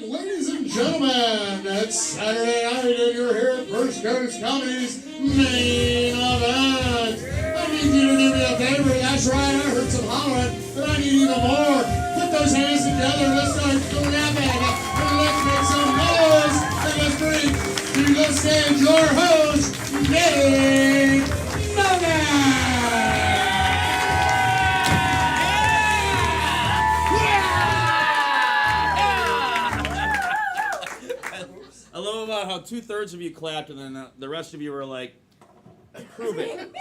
Ladies and gentlemen, it's Saturday night and you're here at First Coast Comedy's main event. I need you to do me a favor. That's right, I heard some hollering, but I need even more. Put those hands together. Let's start clapping. And let's make some noise. And let's bring to the stage your host, Nick Mogan. I love about how 2/3 of you clapped and then the rest of you were like, prove it.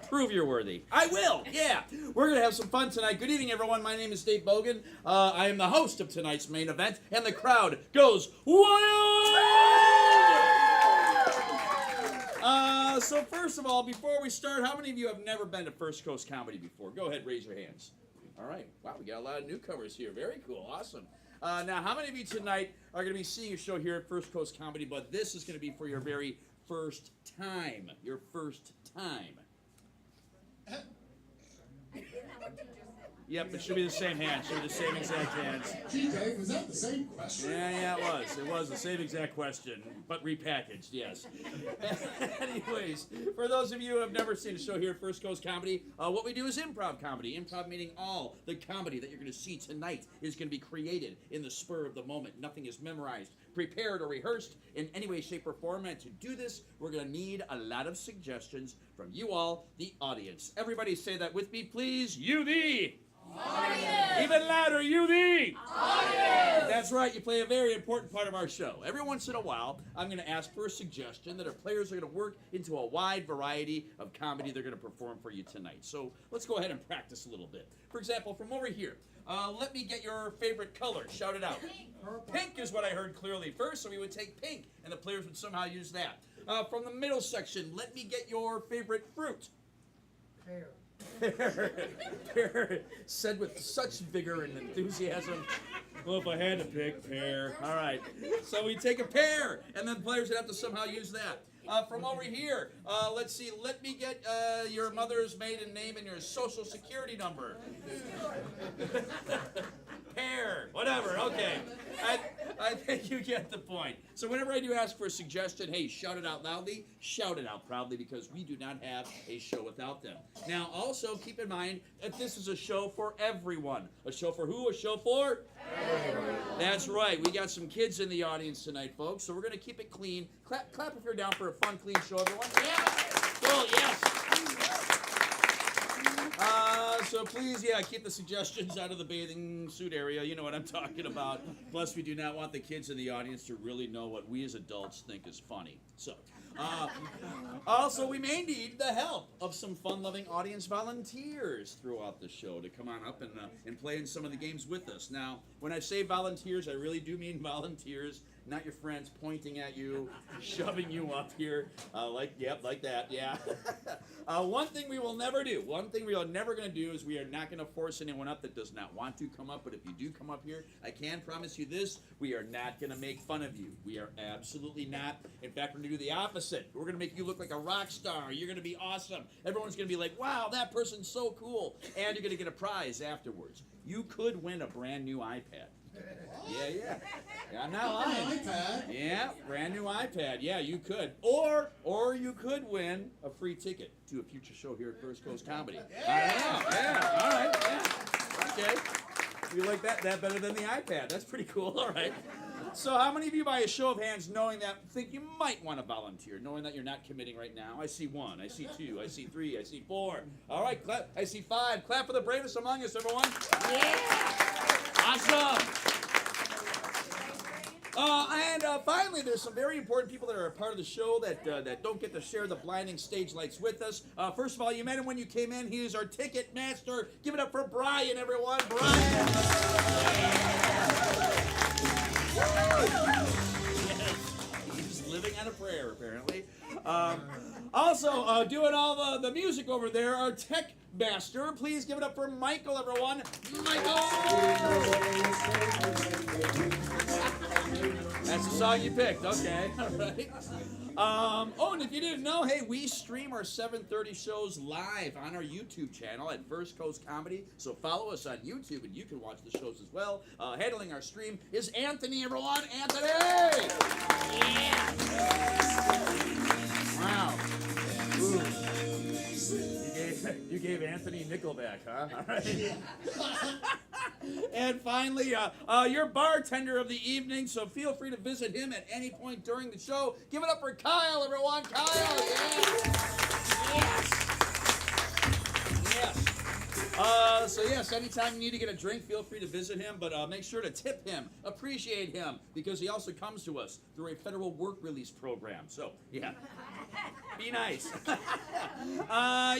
Prove you're worthy. I will, yeah. We're going to have some fun tonight. Good evening, everyone. My name is Dave Bogan. I am the host of tonight's main event, and the crowd goes wild! So first of all, before we start, how many of you have never been to First Coast Comedy before? Go ahead, raise your hands. All right. Wow, we got a lot of newcomers here. Very cool. Awesome. Now, how many of you tonight are going to be seeing a show here at First Coast Comedy, but this is going to be for your very first time? Your first time. Yep, it should be the same hand. Should be the same exact hands. Gee, Dave, was that the same question? Yeah, it was. It was the same exact question, but repackaged, yes. Anyways, for those of you who have never seen a show here at First Coast Comedy, what we do is improv comedy. Improv meaning all the comedy that you're going to see tonight is going to be created in the spur of the moment. Nothing is memorized, prepared, or rehearsed in any way, shape, or form. And to do this, we're going to need a lot of suggestions from you all, the audience. Everybody say that with me, please. You, the audience. Even louder, you, the audience. That's right, you play a very important part of our show. Every once in a while, I'm going to ask for a suggestion that our players are going to work into a wide variety of comedy they're going to perform for you tonight. So let's go ahead and practice a little bit. For example, from over here, let me get your favorite color. Shout it out. Pink is what I heard clearly first, so we would take pink, and the players would somehow use that. From the middle section, let me get your favorite fruit. Pear. Pear, said with such vigor and enthusiasm. Well, if I had to pick, pear. All right. So we take a pear, and then players would have to somehow use that. From over here, let's see. Let me get your mother's maiden name and your social security number. Pear. Whatever. Okay. I think you get the point. So whenever I do ask for a suggestion, hey, shout it out loudly, shout it out proudly, because we do not have a show without them. Now, also, keep in mind that this is a show for everyone. A show for who? A show for? Everyone. That's right. We got some kids in the audience tonight, folks, so we're going to keep it clean. Clap if you're down for a fun, clean show, everyone. Yeah. Cool, yes. So please, keep the suggestions out of the bathing suit area. You know what I'm talking about. Plus, we do not want the kids in the audience to really know what we as adults think is funny. So, also, we may need the help of some fun-loving audience volunteers throughout the show to come on up and play in some of the games with us. Now, when I say volunteers, I really do mean volunteers. Not your friends pointing at you, shoving you up here, like that, yeah. One thing we will never do, one thing we are never going to do is we are not going to force anyone up that does not want to come up, but if you do come up here, I can promise you this, we are not going to make fun of you. We are absolutely not. In fact, we're going to do the opposite. We're going to make you look like a rock star. You're going to be awesome. Everyone's going to be like, wow, that person's so cool. And you're going to get a prize afterwards. You could win a brand new iPad. Yeah, I'm not lying. iPad? Yeah, brand new iPad. Yeah, you could. Or you could win a free ticket to a future show here at First Coast Comedy. Yeah, all right, yeah. Okay. You like that better than the iPad. That's pretty cool, all right. So how many of you, by a show of hands, knowing that, think you might want to volunteer, knowing that you're not committing right now? I see 1, I see 2, I see 3, I see 4. All right, clap. I see 5. Clap for the bravest among us, everyone. Yeah. Awesome. And finally, there's some very important people that are a part of the show that don't get to share the blinding stage lights with us. First of all, you met him when you came in. He is our ticket master. Give it up for Brian, everyone. Brian. Yes, he's living on a prayer, apparently. Also, doing all the music over there, our tech master. Please give it up for Michael, everyone. Michael! That's the song you picked. Okay, all right. Oh, and if you didn't know, hey, we stream our 7:30 shows live on our YouTube channel at First Coast Comedy. So follow us on YouTube, and you can watch the shows as well. Handling our stream is Anthony, everyone. Anthony! Yeah! Wow. Ooh. You gave Anthony Nickelback, huh? All right. And finally, your bartender of the evening, so feel free to visit him at any point during the show. Give it up for Kyle, everyone. Kyle, yes. So yes, anytime you need to get a drink, feel free to visit him, but make sure to tip him, appreciate him, because he also comes to us through a federal work release program. So, yeah. Be nice.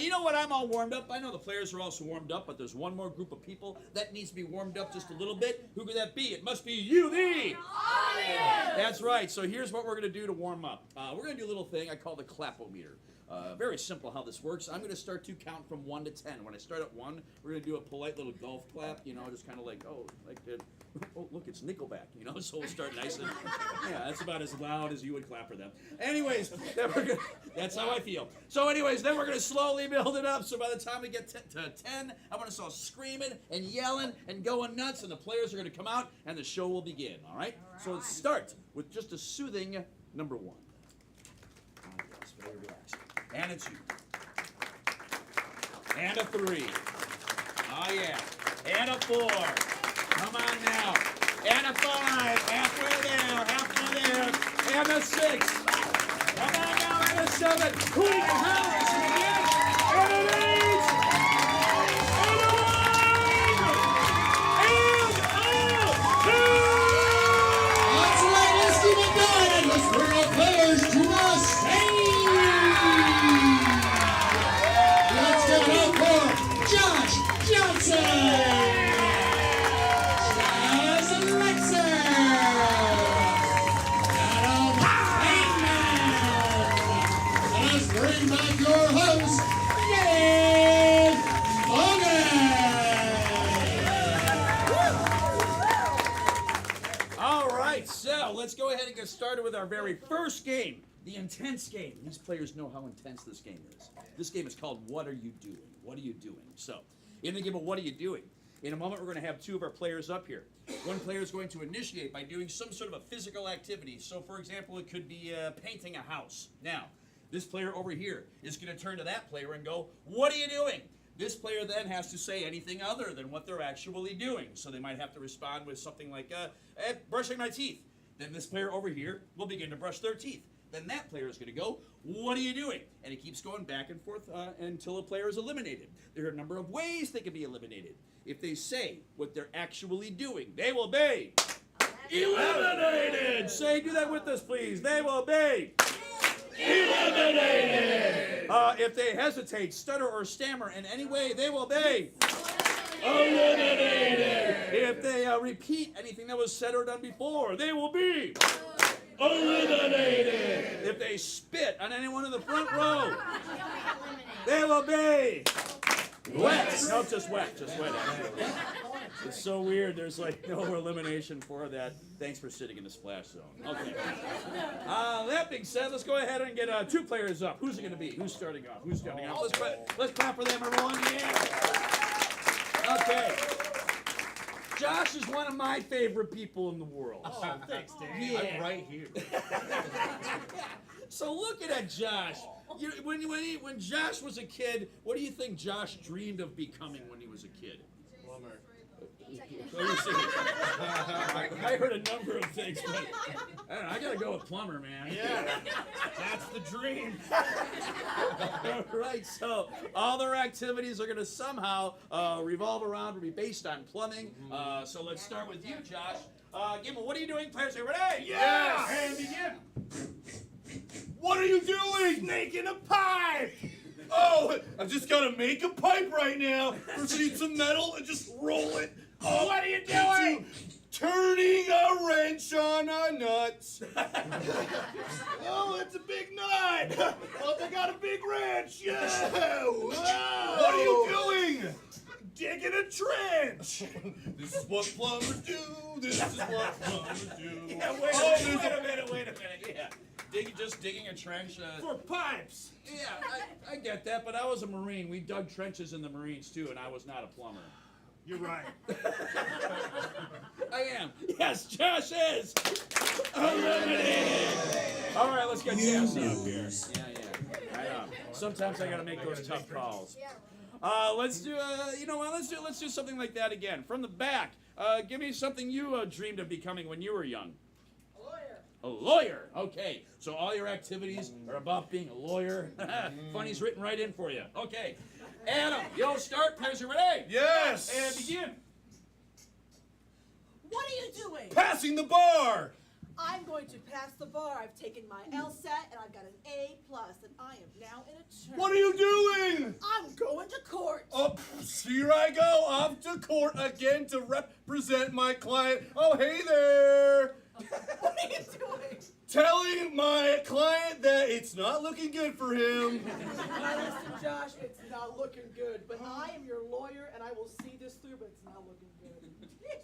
You know what? I'm all warmed up. I know the players are also warmed up, but there's one more group of people that needs to be warmed up just a little bit. Who could that be? It must be you, the audience. That's right. So here's what we're going to do to warm up. We're going to do a little thing I call the clapometer. Very simple how this works. I'm going to start to count from 1 to 10. When I start at 1, we're going to do a polite little golf clap, you know, just kind of like, oh, look, it's Nickelback, you know, so we'll start nice and, yeah, that's about as loud as you would clap for them. Anyways, that's how I feel. So anyways, then we're going to slowly build it up, so by the time we get to 10, I want us all screaming and yelling and going nuts, and the players are going to come out, and the show will begin, all right? So let's start with just a soothing number 1. Yes, very relaxed. And a 2. And a 3. Oh, yeah. And a 4. Come on now. And a 5. Halfway there. And a 6. Come on now. And a 7. Who can holler? And an 8. And a 9. And a 2. That's right. Let's keep it going. And let's bring our players to the stage. Let's give it up for Josh Johnson. Bring back your host, Dave Logan. All right, so let's go ahead and get started with our very first game, the intense game. These players know how intense this game is. This game is called What Are You Doing? What Are You Doing? So, in the game of What Are You Doing? In a moment, we're going to have 2 of our players up here. One player is going to initiate by doing some sort of a physical activity. So, for example, it could be painting a house. Now, this player over here is going to turn to that player and go, what are you doing? This player then has to say anything other than what they're actually doing. So they might have to respond with something like, brushing my teeth. Then this player over here will begin to brush their teeth. Then that player is going to go, what are you doing? And it keeps going back and forth until a player is eliminated. There are a number of ways they can be eliminated. If they say what they're actually doing, they will be eliminated. Say, do that with us, please. They will be eliminated. If they hesitate, stutter, or stammer in any way, they will be eliminated. If they repeat anything that was said or done before, they will be eliminated. If they spit on anyone in the front row, they will be wet. No, just wet. Just wet. It's so weird. There's like no elimination for that. Thanks for sitting in the splash zone. Okay. That being said, let's go ahead and get 2 players up. Who's it going to be? Who's starting off? Let's clap for them, everyone. Yeah. Okay. Josh is one of my favorite people in the world. Oh, thanks, Dave. Yeah. I'm right here. So look at Josh. When Josh was a kid, what do you think Josh dreamed of becoming when he was a kid? Plumber. I heard a number of things, but I gotta go with plumber, man. Yeah, that's the dream. Right, so all their activities are gonna somehow revolve around or be based on plumbing. So let's start with you, Josh. Gimel, what are you doing? Players, are you ready? Yes! And begin. What are you doing? Making a pipe! Oh, I've just got to make a pipe right now. First I need some metal and just roll it. Oh, What are you doing? Turning a wrench on a nut. Oh, it's a big nut. Oh, they got a big wrench. Yeah. Whoa. What are you doing? digging a trench. This is what plumbers do. This is what plumbers do. Yeah, wait a minute. Yeah, digging a trench. For pipes. Yeah, I get that, but I was a Marine. We dug trenches in the Marines too, and I was not a plumber. You're right. I am. Yes, Josh is. Eliminated. All right, let's get Josh up here. Yeah. Sometimes I gotta make those tough calls. Let's do. You know what? Let's do something like that again. From the back. Give me something you dreamed of becoming when you were young. A lawyer. Okay. So all your activities are about being a lawyer. Funny's written right in for you. Okay. Adam, you'll start. Players are ready. Yes. And begin. What are you doing? Passing the bar. I'm going to pass the bar. I've taken my LSAT and I've got an A+, and I am now an attorney. What are you doing? I'm going to court. Oh, here I go, off to court again to represent my client. Oh, hey there. What are you doing? Telling my client that it's not looking good for him. Now listen, Josh, it's not looking good, but I am your lawyer and I will see this through, but it's not looking good.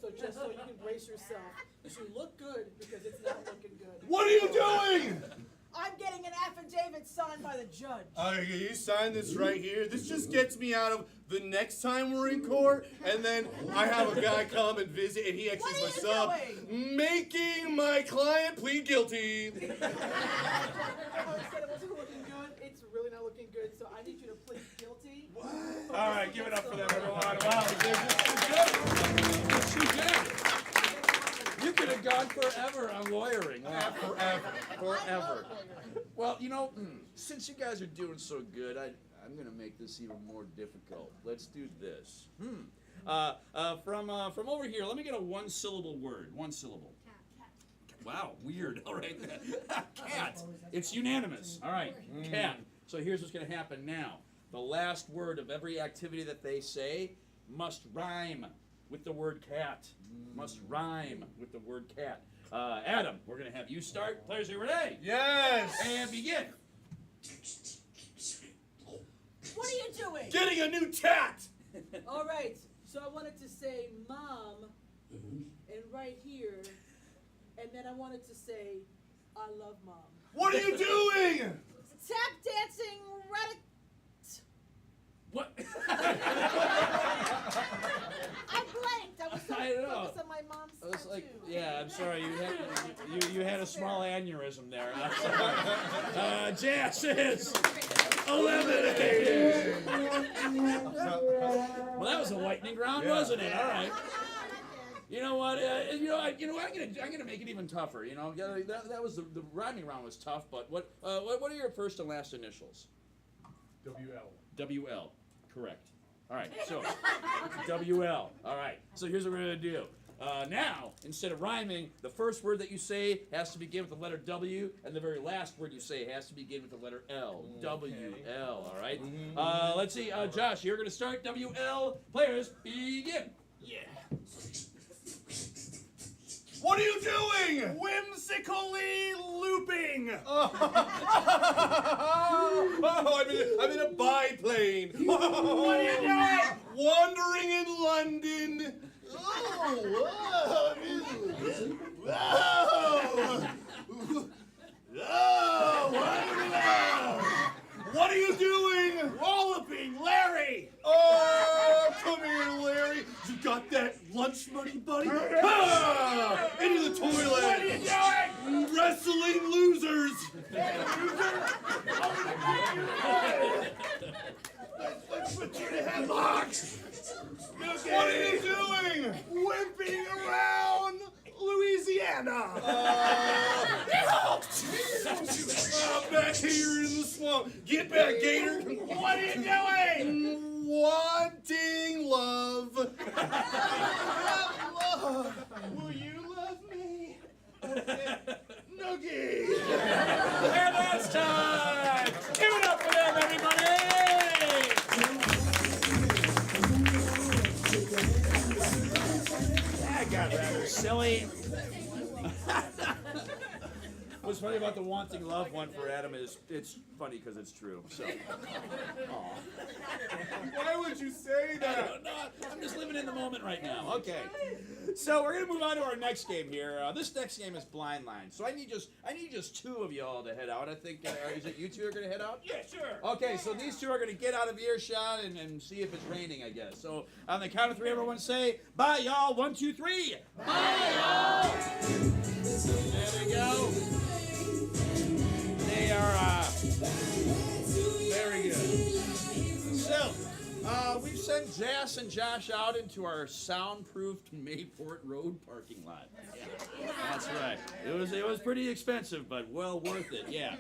So just so you can brace yourself, you should look good because it's not looking good. What are you doing? I'm getting an affidavit signed by the judge. You sign this right here. This just gets me out of the next time we're in court, and then I have a guy come and visit, and he actually What are is you my sub, making my client plead guilty. I said it wasn't looking good. It's really not looking good, so I need you to plead guilty. What? All right, give it up for them, everyone. Wow, they're too good. You could have gone forever on lawyering. Wow. Forever. Well, you know, since you guys are doing so good, I'm going to make this even more difficult. Let's do this. From over here, let me get a one-syllable word. One syllable. Wow, weird. All right. Cat. It's unanimous. All right, cat. So here's what's going to happen now. The last word of every activity that they say must rhyme with the word cat. Must rhyme with the word cat. Adam, we're going to have you start. Players, are you ready? Yes. And begin. What are you doing? Getting a new tat. All right, so I wanted to say mom, and right here, and then I wanted to say I love mom. What are you doing? Tap dancing, What? I blanked. I was so I know. focused on my mom's I was like, tattoo. yeah, I'm sorry. You had a small aneurysm there. Jazz is eliminated. Well, that was a lightning round, wasn't it? All right. You know what? I'm gonna make it even tougher. You know, that was the rhyming round was tough, but what are your first and last initials? WL. WL, correct. All right, so WL. All right, so here's what we're gonna do. Now, instead of rhyming, the first word that you say has to begin with the letter W, and the very last word you say has to begin with the letter L. WL. All right. Let's see, Josh, you're gonna start. WL. Players, begin. Yeah. What are you doing? Whimsically looping. I'm in a biplane. What are you doing? Wandering in London. What are you doing? Walloping, Larry. Oh, come here, Larry. You got that lunch money, buddy? Ah, into the toilet. What are you doing? Wrestling losers. Let's put you in a headlock. What are you doing? Wimping around Louisiana. Back here in the swamp. Get back, Gator. What are you doing? Wanting love. Will you love me? Noogie. And that's time. Give it up for them, everybody. That got rather silly. What's funny about the wanting love one for Adam is it's funny because it's true. So, aw. Why would you say I that? don't know. I'm just living in the moment right now. Okay. So we're gonna move on to our next game here. This next game is blind line. So I need just two of you all to head out. I think is it you two are gonna head out? Yeah, sure. Okay, so these two are gonna get out of earshot and see if it's raining, I guess. So on the count of three, everyone say bye, y'all. 1, 2, 3. Bye, y'all. There we go. They are very good. So. We've sent Jas and Josh out into our soundproofed Mayport Road parking lot. Yeah, that's right. It was pretty expensive, but well worth it. Yeah.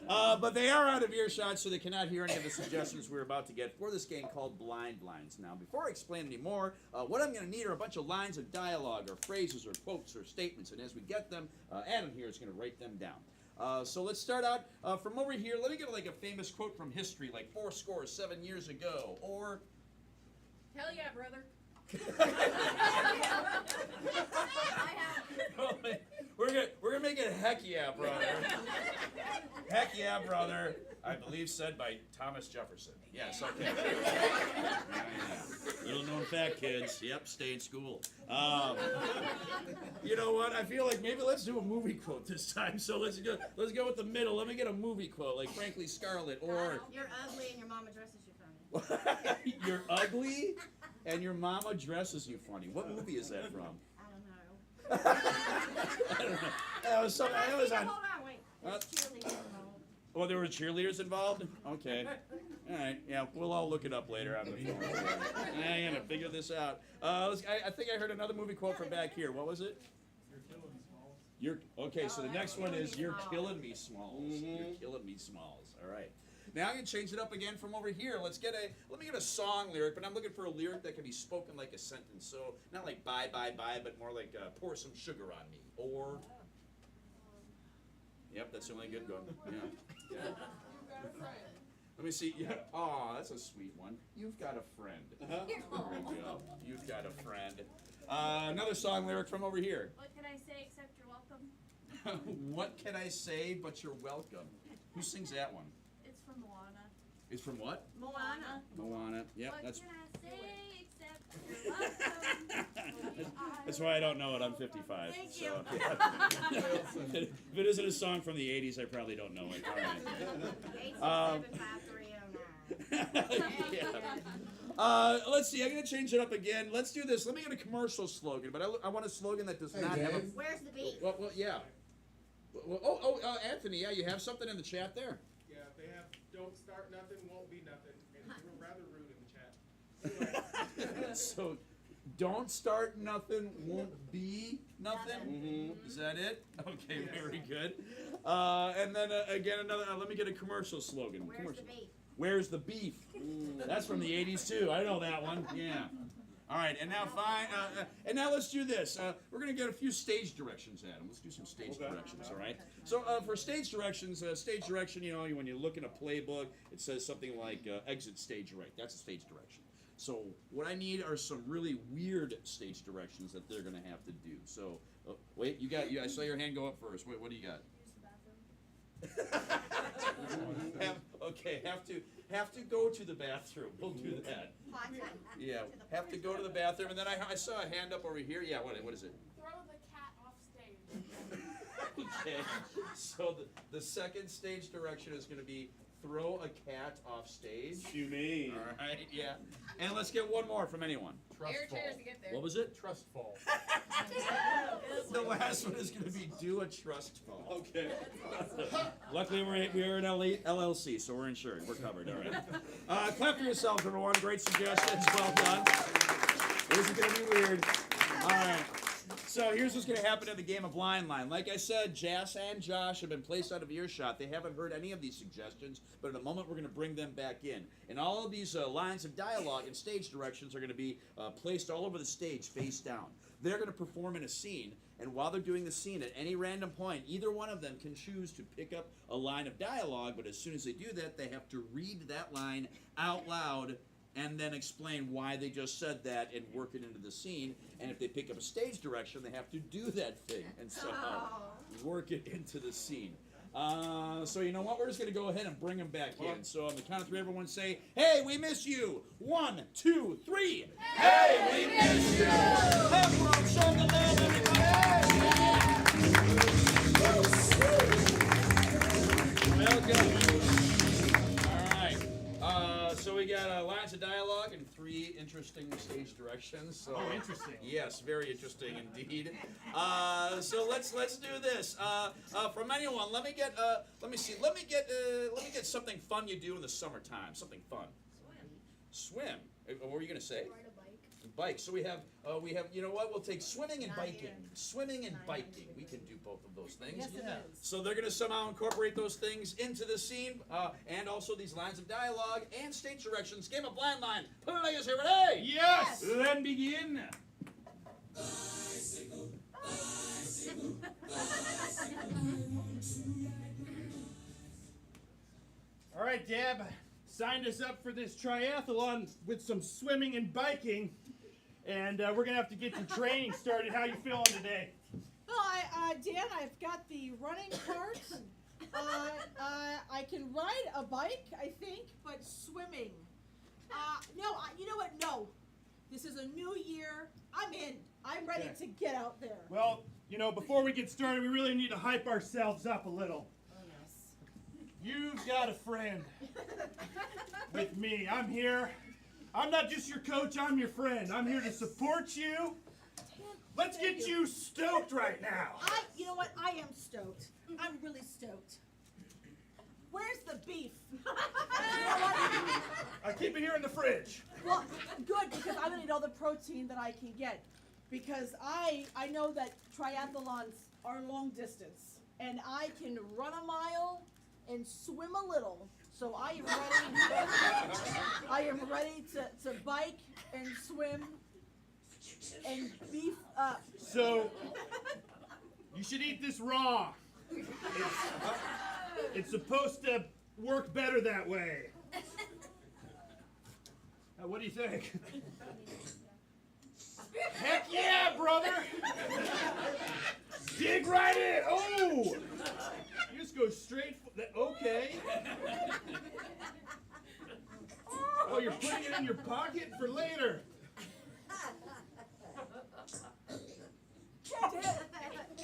But they are out of earshot, so they cannot hear any of the suggestions we're about to get for this game called Blind Lines. Now, before I explain any more, what I'm going to need are a bunch of lines of dialogue, or phrases, or quotes, or statements, and as we get them, Adam here is going to write them down. So let's start out from over here. Let me get like a famous quote from history, like 7 years ago, or Hell yeah, brother. we're gonna make it heck yeah, brother. Heck yeah, brother. I believe said by Thomas Jefferson. Yes, okay. Yeah. Little known fact, kids. Yep, stay in school. You know what? I feel like maybe let's do a movie quote this time. So let's go with the middle. Let me get a movie quote, like Frankly Scarlet, or You're ugly and your mama dresses you funny. You're ugly and your mama dresses you funny. What movie is that from? I don't know. I don't know. That was something. It was on. Hold on, wait. There's cheerleaders involved. Oh, there were cheerleaders involved? Okay. All right. Yeah, we'll all look it up later on the phone. I gotta figure this out. I think I heard another movie quote from back here. What was it? Okay, so the next one is "You're killing me, Smalls." You're killing me, Smalls. All right. Now I'm gonna change it up again from over here. Let me get a song lyric, but I'm looking for a lyric that can be spoken like a sentence. So not like bye, but more like pour some sugar on me, or. Yep, that's the only good one. Yeah. Let me see. Yeah. Aw, that's a sweet one. You've got a friend. There we go. You've got a friend. Another song lyric from over here. What can I say except you're welcome? What can I say but you're welcome? Who sings that one? It's from Moana. It's from what? Moana. Moana. Yep, What that's. can I say except you're welcome? That's why I don't know it. I'm 55. Thank So, you. yeah. If it isn't a song from the 80s, I probably don't know it. All right. 8675309. Yeah. Let's see. I'm going to change it up again. Let's do this. Let me get a commercial slogan, but I want a slogan that does not have a. Where's the beef? Well, yeah. Anthony, yeah, you have something in the chat there. Yeah, they have "Don't start nothing, won't be nothing," and they were rather rude in the chat. So, don't start nothing, won't be nothing. Is that it? Okay, very good. And then again, another. Let me get a commercial slogan. Where's Commercial. the beef? Where's the beef? That's from the 80s too. I know that one. Yeah. All right, and now and now let's do this. We're gonna get a few stage directions, Adam. Let's do some stage directions. All right. So for stage directions, you know, when you look in a playbook, it says something like exit stage right. That's a stage direction. So what I need are some really weird stage directions that they're gonna have to do. So wait, I saw your hand go up first. Wait, what do you got? Have to go to the bathroom. We'll do that. Yeah, have to go to the bathroom, and then I saw a hand up over here. Yeah, what is it? Throw the cat off stage. Okay, so the second stage direction is going to be throw a cat off stage. You mean? All right, yeah. And let's get one more from anyone. Air chairs to get there. What was it? Trust fall. The last one is going to be do a trust fall. Okay. Luckily, we're an LLC, so we're insured. We're covered. All right. Clap for yourselves, everyone. Great suggestions. Well done. This is going to be weird. All right. So here's what's going to happen in the game of Blind Line. Like I said, Jas and Josh have been placed out of earshot. They haven't heard any of these suggestions, but in a moment we're going to bring them back in. And all of these lines of dialogue and stage directions are going to be placed all over the stage, face down. They're going to perform in a scene, and while they're doing the scene, at any random point, either one of them can choose to pick up a line of dialogue, but as soon as they do that, they have to read that line out loud and then explain why they just said that and work it into the scene. And if they pick up a stage direction, they have to do that thing. And so, work it into the scene. So you know what? We're just gonna go ahead and bring them back in. So on the count of three, everyone say, "Hey, we miss you!" 1, 2, 3. Hey, we miss you! Clap for our show the love, everybody! Welcome. All right. So we got lines of dialogue and 3 interesting stage directions. So, Oh, interesting. Yes, very interesting indeed. So let's do this. From anyone, let me get something fun you do in the summertime. Something fun. Swim. What were you gonna say? Ride a bike. Bike. So we have. You know what? We'll take swimming and biking. Swimming and biking. We can do both of those things. Yes, it is. So they're gonna somehow incorporate those things into the scene, and also these lines of dialogue and stage directions. Game of blind line. Players here, ready? Yes! Then begin. All right, Deb. Signed us up for this triathlon with some swimming and biking. And we're going to have to get your training started. How you feeling today? Well, Dan, I've got the running part. I can ride a bike, I think, but swimming. No, you know what? No. This is a new year. I'm in. I'm ready Okay. to get out there. Well, you know, before we get started, we really need to hype ourselves up a little. Oh, yes. You've got a friend with me. I'm here. I'm not just your coach, I'm your friend. I'm here to support you. Let's get you stoked right now. You know what? I am stoked. I'm really stoked. Where's the beef? You know what? I keep it here in the fridge. Well, good, because I'm gonna need all the protein that I can get. Because I know that triathlons are long distance. And I can run a mile and swim a little. So I am ready. I am ready to bike and swim and beef up. So, you should eat this raw. It's supposed to work better that way. What do you think? Heck yeah, brother! Dig right in! Oh! You just go straight okay. Oh, you're putting it in your pocket for later.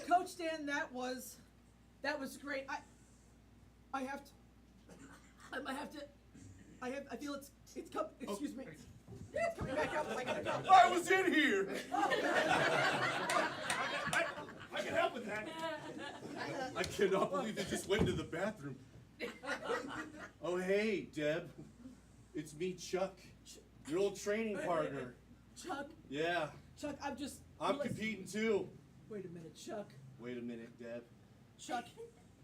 Coach Dan, that was great. I feel it's come. Excuse me. It's coming back up. I gotta go. I was in here. I can help with that. I cannot believe they just went to the bathroom. Oh, hey, Deb. It's me, Chuck, your old training partner. Chuck, Yeah, I'm listen. competing too. Wait a minute, Chuck. Wait a minute, Deb. Chuck,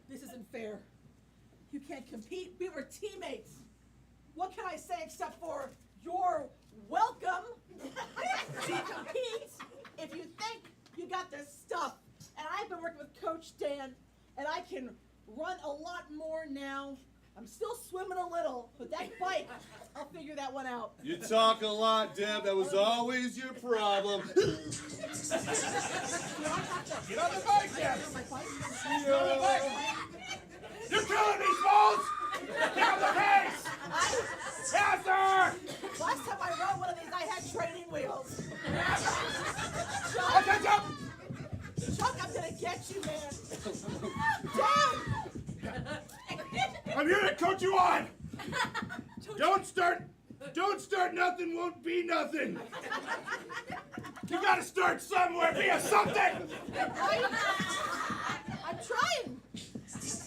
this isn't fair. You can't compete. We were teammates. What can I say except for you're welcome to compete if you think you got this stuff. And I've been working with Coach Dan, and I can run a lot more now. I'm still swimming a little, but that bike, I'll figure that one out. You talk a lot, Deb. That was always your problem. Get on the bike, Deb. My bike? Get on the bike. You're killing me, Smalls! Get on the pace! Yes, sir! Last time I rode one of these, I had training wheels. I'll catch up! Chuck, I'm gonna get you, man. Dad! I'm here to coach you on! Don't start nothing, won't be nothing! You gotta start somewhere, be a something! I'm trying.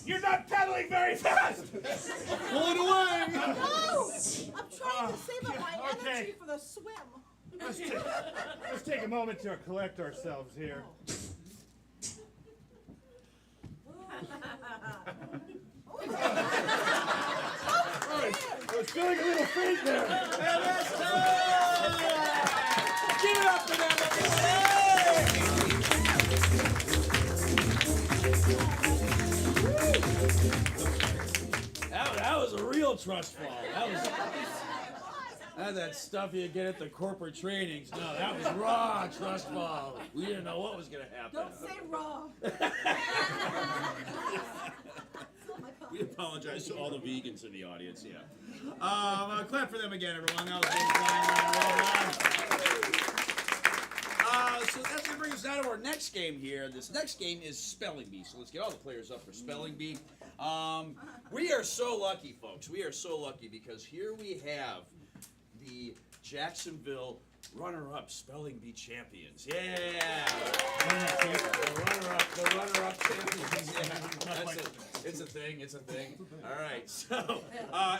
You're not pedaling very fast! Pull it away! No! I'm trying to save up my Okay. energy for the swim. Let's take a moment to collect ourselves here. I was feeling a little faint there. And that's time! Give it up for them, everybody! That was a real trust fall. That's that stuff you get at the corporate trainings. No, that was raw trust fall. We didn't know what was going to happen. Don't say raw. apologize to all the vegans in the audience. Yeah. Clap for them again, everyone. That was well done. So that's going to bring us down to our next game here. This next game is Spelling Bee. So let's get all the players up for Spelling Bee. We are so lucky, folks. We are so lucky because here we have the Jacksonville runner-up Spelling Bee champions. Yeah! The runner-up champions. Yeah. It's a thing. All right. So,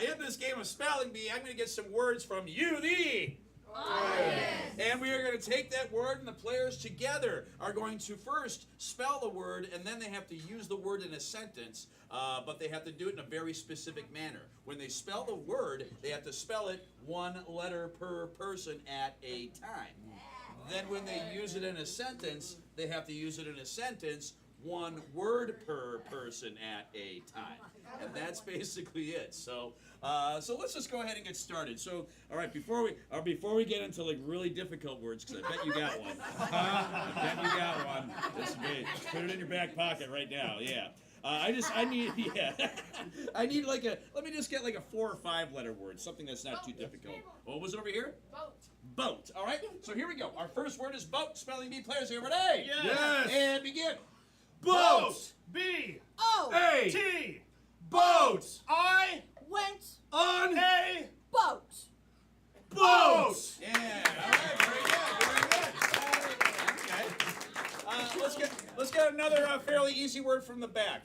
in this game of Spelling Bee, I'm going to get some words from you, the audience. And we are going to take that word, and the players together are going to first spell the word, and then they have to use the word in a sentence, but they have to do it in a very specific manner. When they spell the word, they have to spell it one letter per person at a time. Then when they use it in a sentence, they have to use it in a sentence one word per person at a time. And that's basically it. So let's just go ahead and get started. So, all right, before we get into like really difficult words, because I bet you got one. I bet you got one. This is great. Put it in your back pocket right now. Yeah. I need like let me just get like a 4 or 5 letter word, something that's not too difficult. What was it over here? Boat. All right. So here we go. Our first word is boat. Spelling bee players here today. Yes. And begin. Boat. B. Oh. A. T. Boat. I went on a boat. boat. Yeah. All right. Very good. Okay. Let's get another fairly easy word from the back.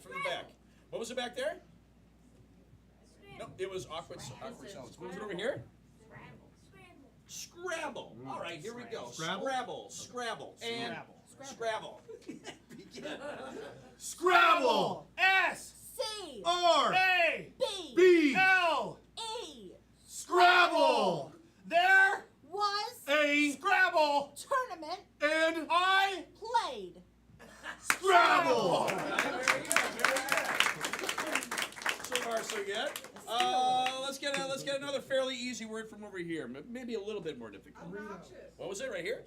What was it back there? No, it was awkward sounds. What was it over here? Scrabble. All right, here we go. Scrabble? Scrabble. And Scrabble. Begin. Scrabble. S. C. R. A. B. B. L. E. Scrabble. There Was a Scrabble tournament and I played. Scrabble. Very good. So far, so good. Let's get another fairly easy word from over here. Maybe a little bit more difficult. What was it right here?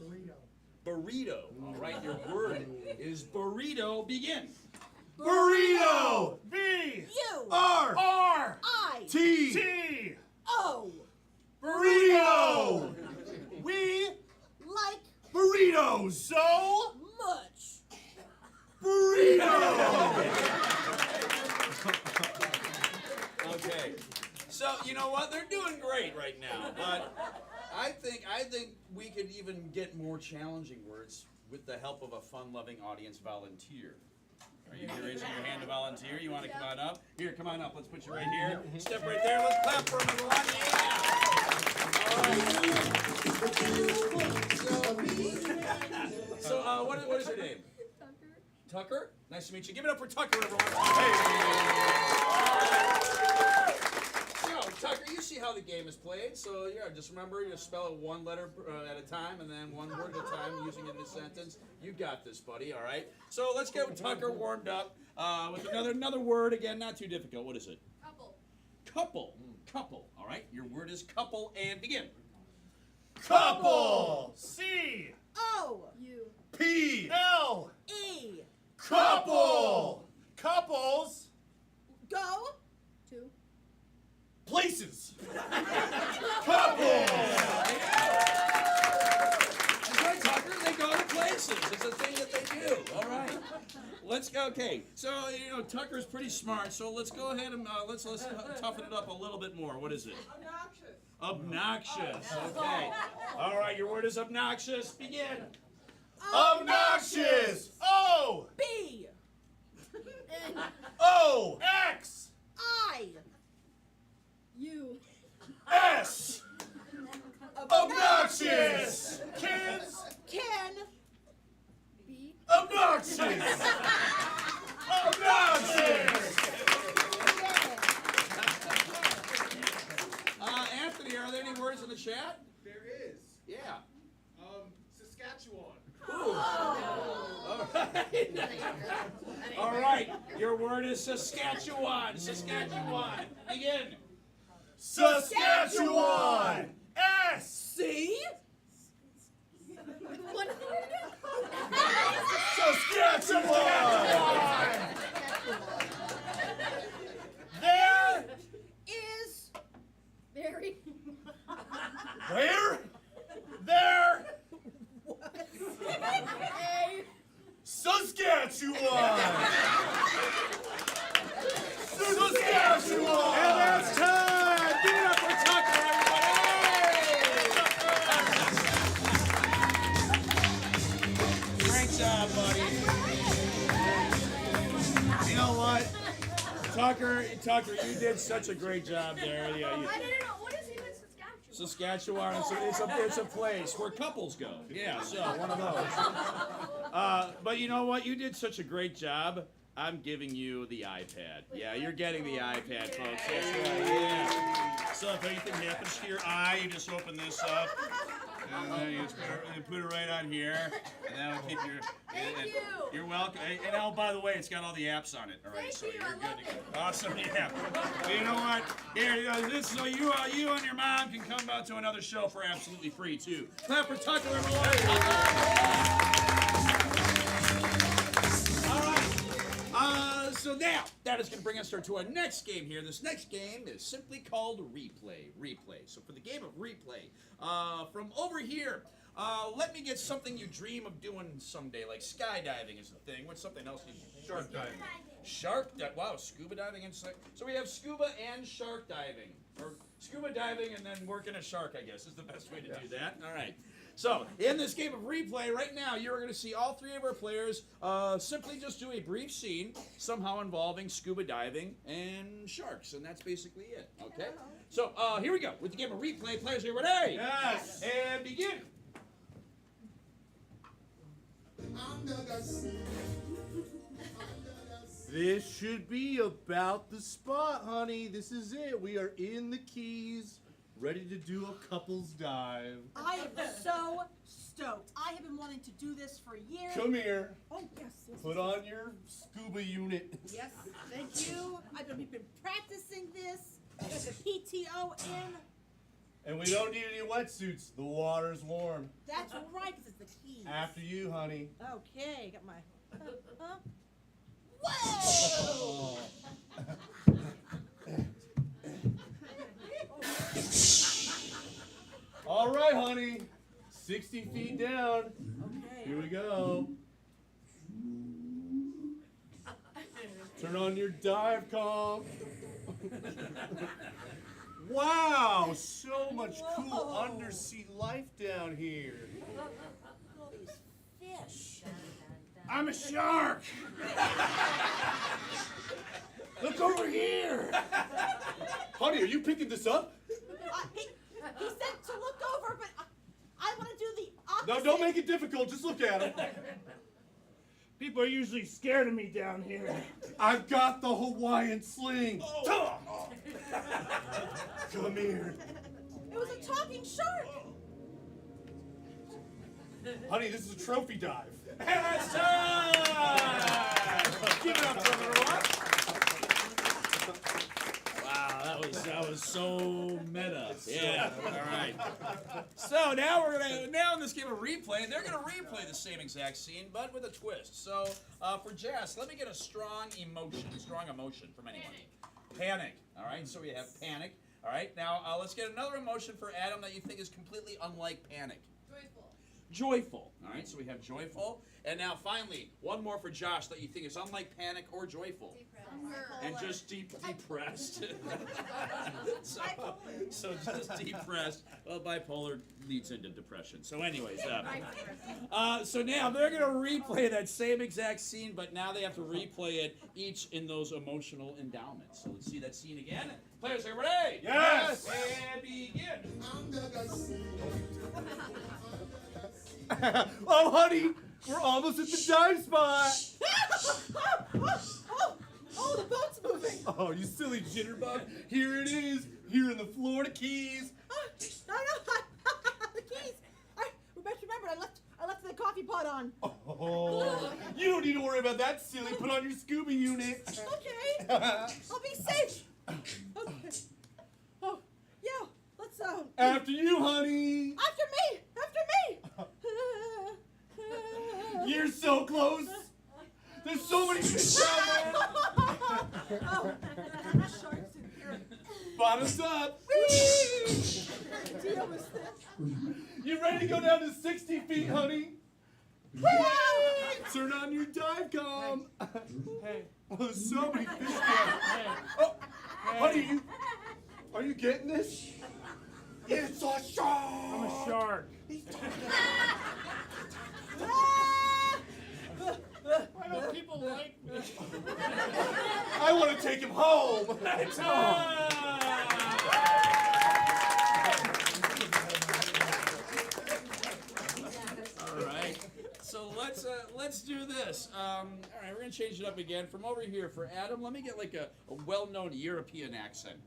Burrito. All right, your word is burrito. Begin. Burrito. B. U. R. R. I. T. T. O. Burrito. We like Burritos. So much. burrito. Okay. So you know what? They're doing great right now, but I think we could even get more challenging words with the help of a fun-loving audience volunteer. Are you raising your hand to volunteer? You want to come on up? Here, come on up. Let's put you right here. Step right there. Let's clap for him, everyone. Yeah. So, what is your name? Tucker. Nice to meet you. Give it up for Tucker, everyone. So, Tucker, you see how the game is played. So, yeah, just remember you spell it one letter at a time and then one word at a time using it in a sentence. You got this, buddy, all right? So, let's get Tucker warmed up with another word. Again, not too difficult. What is it? Couple. Couple. All right, your word is couple and begin. Couple. C. O. P. L. E. Couple. Couples. Go. Places. Couple. That's right, Tucker. They go to places. It's a thing that they do. All right. Let's go. Okay. So Tucker's pretty smart. So let's go ahead and let's toughen it up a little bit more. What is it? Obnoxious. Okay. All right. Your word is obnoxious. Begin. Obnoxious. O. B. O. X. I. S. Obnoxious. Kids. Can. Obnoxious. Obnoxious. Anthony, are there any words in the chat? There is. Yeah. Saskatchewan. Ooh. All right. All right. Your word is Saskatchewan. Saskatchewan. Begin. Saskatchewan. S. C. Saskatchewan. There know what? Tucker, you did such a great job there. Yeah, I didn't know. What is even Saskatchewan? Saskatchewan. It's a place where couples go. Yeah, so one of those. But you know what? You did such a great job. I'm giving you the iPad. Yeah, you're getting the iPad, folks. That's right. Yeah. So if anything happens to your eye, you just open this up, and then you just put it right on here, and that'll keep your. Thank you. You're welcome. And oh, by the way, it's got all the apps on it. All right, Thank so you, you're I good love to go. it. Awesome. Yeah. Well, you know what? Here, this so you and your mom can come out to another show for absolutely free too. Clap for Tucker, everyone. So now, that is going to bring us to our next game here. This next game is simply called Replay. So for the game of Replay, from over here, let me get something you dream of doing someday, like skydiving is the thing. What's something else you Shark diving. Shark diving. Wow, scuba diving and so we have scuba and shark diving, or scuba diving and then working a shark, I guess is the best way to do that. All right. So, in this game of Replay, right now, you're going to see all three of our players simply just do a brief scene, somehow involving scuba diving and sharks, and that's basically it, okay? So, here we go. With the game of Replay, players are ready? Yes. And begin. Under the sea. This should be about the spot, honey. This is it. We are in the Keys, ready to do a couples dive. I am so stoked. I have been wanting to do this for years. Come here. Oh, yes. Yes, Put yes, on your scuba unit. Yes, thank you. We've been practicing this. Got the PTO in. And we don't need any wetsuits. The water's warm. That's right, because it's the keys. After you, honey. Okay, got my. Whoa! All right, honey. 60 feet down. Okay. Here we go. Turn on your dive comm. Wow, so much cool Whoa. undersea life down here. Look at all these fish. I'm a shark. Look over here. Honey, are you picking this up? He said to look over, but I want to do the opposite. No, don't make it difficult. Just look at it. People are usually scared of me down here. I've got the Hawaiian sling. Come here. It was a talking shark. Honey, this is a trophy dive. It's time! Give it up for everyone. Wow, that was so meta. Yeah. All right. So now in this game of Replay, they're gonna replay the same exact scene, but with a twist. So for Jess, let me get a strong emotion from anyone. Panic. All right. So we have panic. All right. Now let's get another emotion for Adam that you think is completely unlike panic. Joyful. All right, so we have joyful. And now finally, one more for Josh that you think is unlike panic or joyful. And just depressed. so just depressed. Well, bipolar leads into depression. So anyways, so now they're going to replay that same exact scene, but now they have to replay it each in those emotional endowments. So let's see that scene again. Players, are ready? Yes. And begin. Under the sea. Oh, honey, we're almost at the dive spot. Oh, the boat's moving. Oh, you silly jitterbug. Here it is, here in the Florida Keys. No, the keys. Remember, I left the coffee pot on. Oh, you don't need to worry about that, silly. Put on your scuba unit. Okay, I'll be safe. Okay. Oh, yeah. Let's After you, honey. After me. You're so close. There's so many fish down there. Oh, sharks in here. Bottoms up. Deal with this. You ready to go down to 60 feet, honey? Woo! Turn on your dive comm. Hey. Oh, there's so many fish down there. Oh, honey, are you getting this? It's a shark. I'm a shark. Why but people like me. I want to take him home. All right. So let's do this. All right, we're gonna change it up again. From over here for Adam, let me get like a well-known European accent.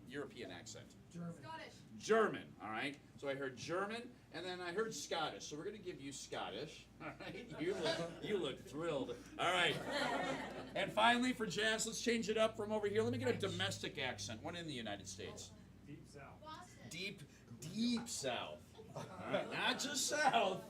German. All right. So I heard German, and then I heard Scottish. So we're gonna give you Scottish. All right. You look thrilled. All right. And finally for Jazz, let's change it up from over here. Let me get a domestic accent. One in the United States. Deep South. Deep South. All right. Not just South.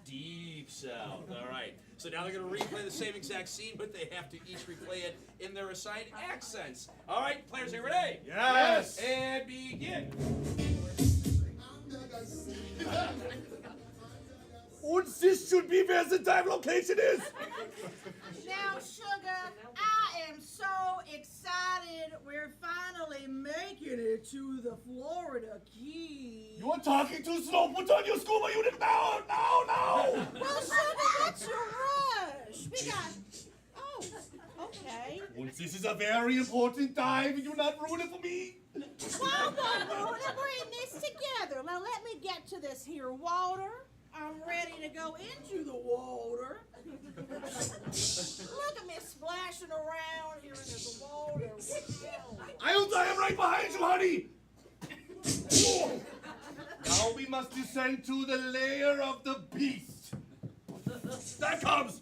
Deep South. All right. So now they're going to replay the same exact scene, but they have to each replay it in their assigned accents. All right, players, are you ready? Yes. And begin. And this should be where the time location is. Now, Sugar, I am so excited we're finally making it to the Florida Keys. You are talking too slow. Put on your scuba unit now. Well, Sugar, what's your rush? We got... Oh, okay. And this is a very important dive. You not ruin it for me. Well, we're in this together. Now, let me get to this here water. I'm ready to go into the water. Look at me splashing around here in this water. I am right behind you, honey. Now we must descend to the lair of the beast. That comes.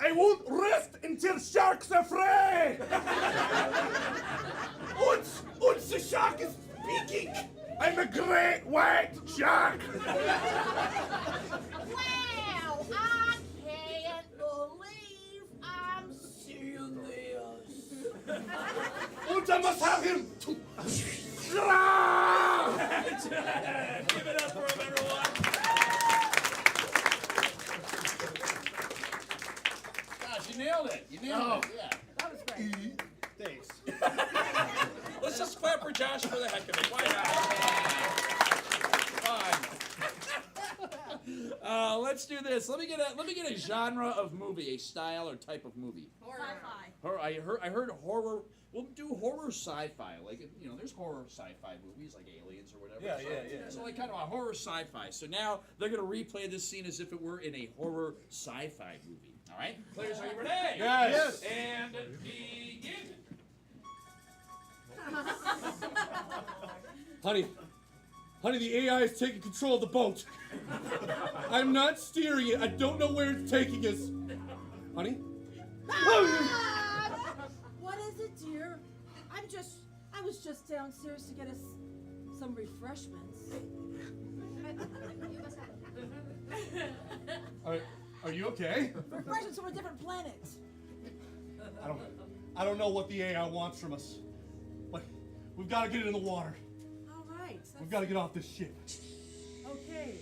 I won't rest until sharks are free. And the shark is speaking. I'm a great white shark. Wow, I can't believe I'm seeing this. And I must have him. Give it up for him, everyone. Gosh, you nailed it. You nailed it. Yeah. That was great. Thanks. Let's just clap for Josh for the heck of it. Why not? Fine. Let's do this. Let me get a genre of movie, a style or type of movie. Sci-fi. I heard horror. We'll do horror sci-fi. Like, you know, there's horror sci-fi movies like Aliens or whatever. Yeah. So like kind of a horror sci-fi. So now they're gonna replay this scene as if it were in a horror sci-fi movie. All right, players, are you ready? Yes. And begin. Honey, the AI is taking control of the boat. I'm not steering it. I don't know where it's taking us. Honey? What is it, dear? I was just downstairs to get us some refreshments. You must have Are you okay? Refreshments from a different planet. I don't know what the AI wants from us. But we've got to get it in the water. All right. We've got to get off this ship. Okay.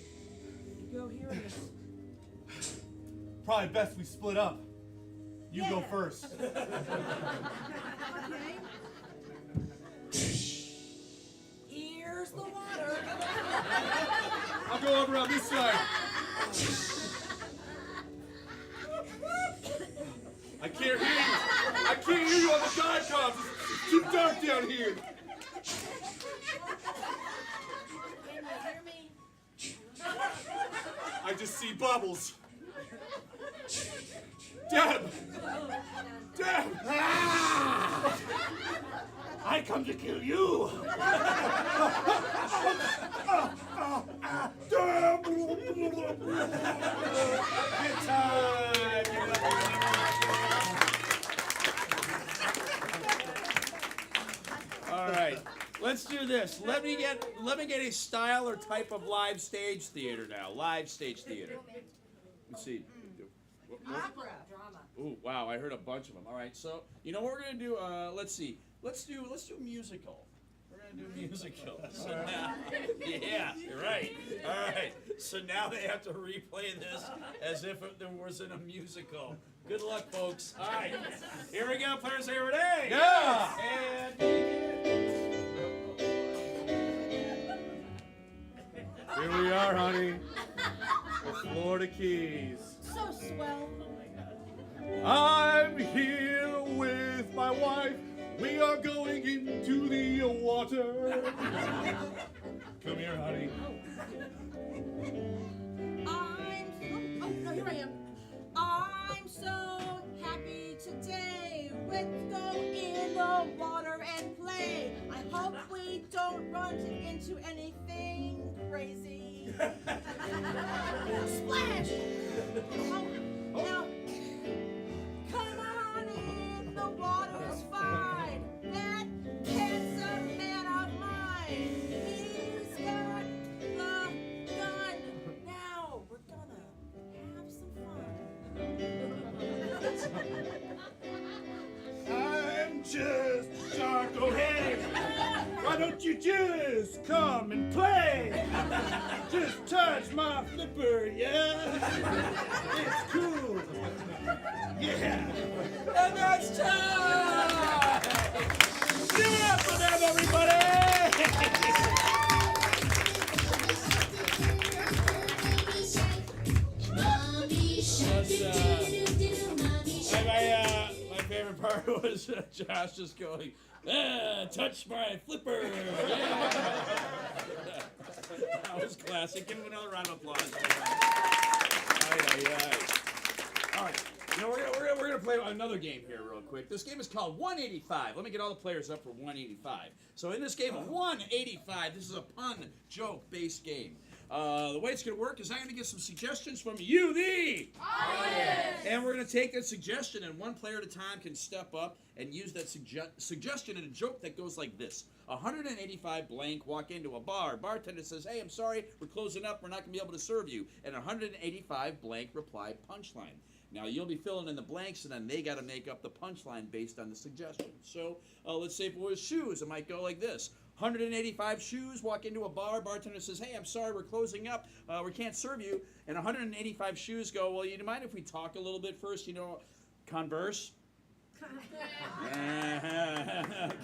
You go here and Probably best we split up. You go Yeah. first. Okay. Here's the water. I'll go over on this side. I can't hear you. I can't hear you on the dive comms. It's too dark down here. Can you hear me? I just see bubbles. Deb! Deb! Ah! I come to kill you! Deb! Good time! All right, let's do this. Let me get a style or type of live stage theater now. Live stage theater. Let's see. Opera. Ooh, wow! I heard a bunch of them. All right, so you know what we're gonna do? Let's see. Let's do musical. We're gonna do musical. So now, yeah, you're right. All right. So now they have to replay this as if it was in a musical. Good luck, folks. All right, here we go. Players, are you ready? Yeah! And Here we are, honey. The Florida Keys. So swell. I'm here with my wife. We are going into the water. Come here, honey. Oh, no, here I am. I'm so happy today. Let's go in the water and play. I hope we don't run into anything crazy. Splash! Oh, now, come on in, the water's fine. That handsome man of mine, he's got the gun. Now, we're gonna have some fun. I'm just a shark. Go ahead. Why don't you just come and play? Just touch my flipper, yeah? It's cool. Yeah. And that's time! Give it up for them, everybody! My favorite part was Josh just going, touch my flipper. Yeah. That was classic. Give him another round of applause. All right. You know, we're gonna play another game here real quick. This game is called 185. Let me get all the players up for 185. So in this game of 185, this is a pun joke based game. The way it's going to work is I'm going to get some suggestions from you, the audience. And we're going to take that suggestion, and one player at a time can step up and use that suggestion in a joke that goes like this. 185 blank walk into a bar. Bartender says, hey, I'm sorry, we're closing up. We're not going to be able to serve you. And 185 blank reply punchline. Now, you'll be filling in the blanks, and then they got to make up the punchline based on the suggestion. So let's say if it was shoes, it might go like this. 185 shoes walk into a bar. Bartender says, hey, I'm sorry, we're closing up. We can't serve you. And 185 shoes go, well, you mind if we talk a little bit first? You know, converse?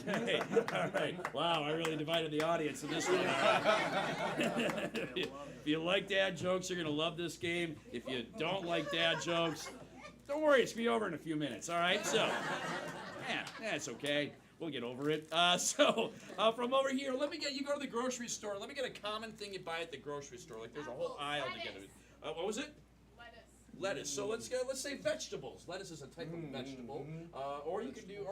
Okay. All right. Wow, I really divided the audience in this one. If you like dad jokes, you're going to love this game. If you don't like dad jokes, don't worry, it's going to be over in a few minutes, all right? So, yeah, it's okay. We'll get over it. From over here, you go to the grocery store. Let me get a common thing you buy at the grocery store. Like there's a whole aisle to get it. What was it? Lettuce. So let's say vegetables. Lettuce is a type of vegetable. Or you can do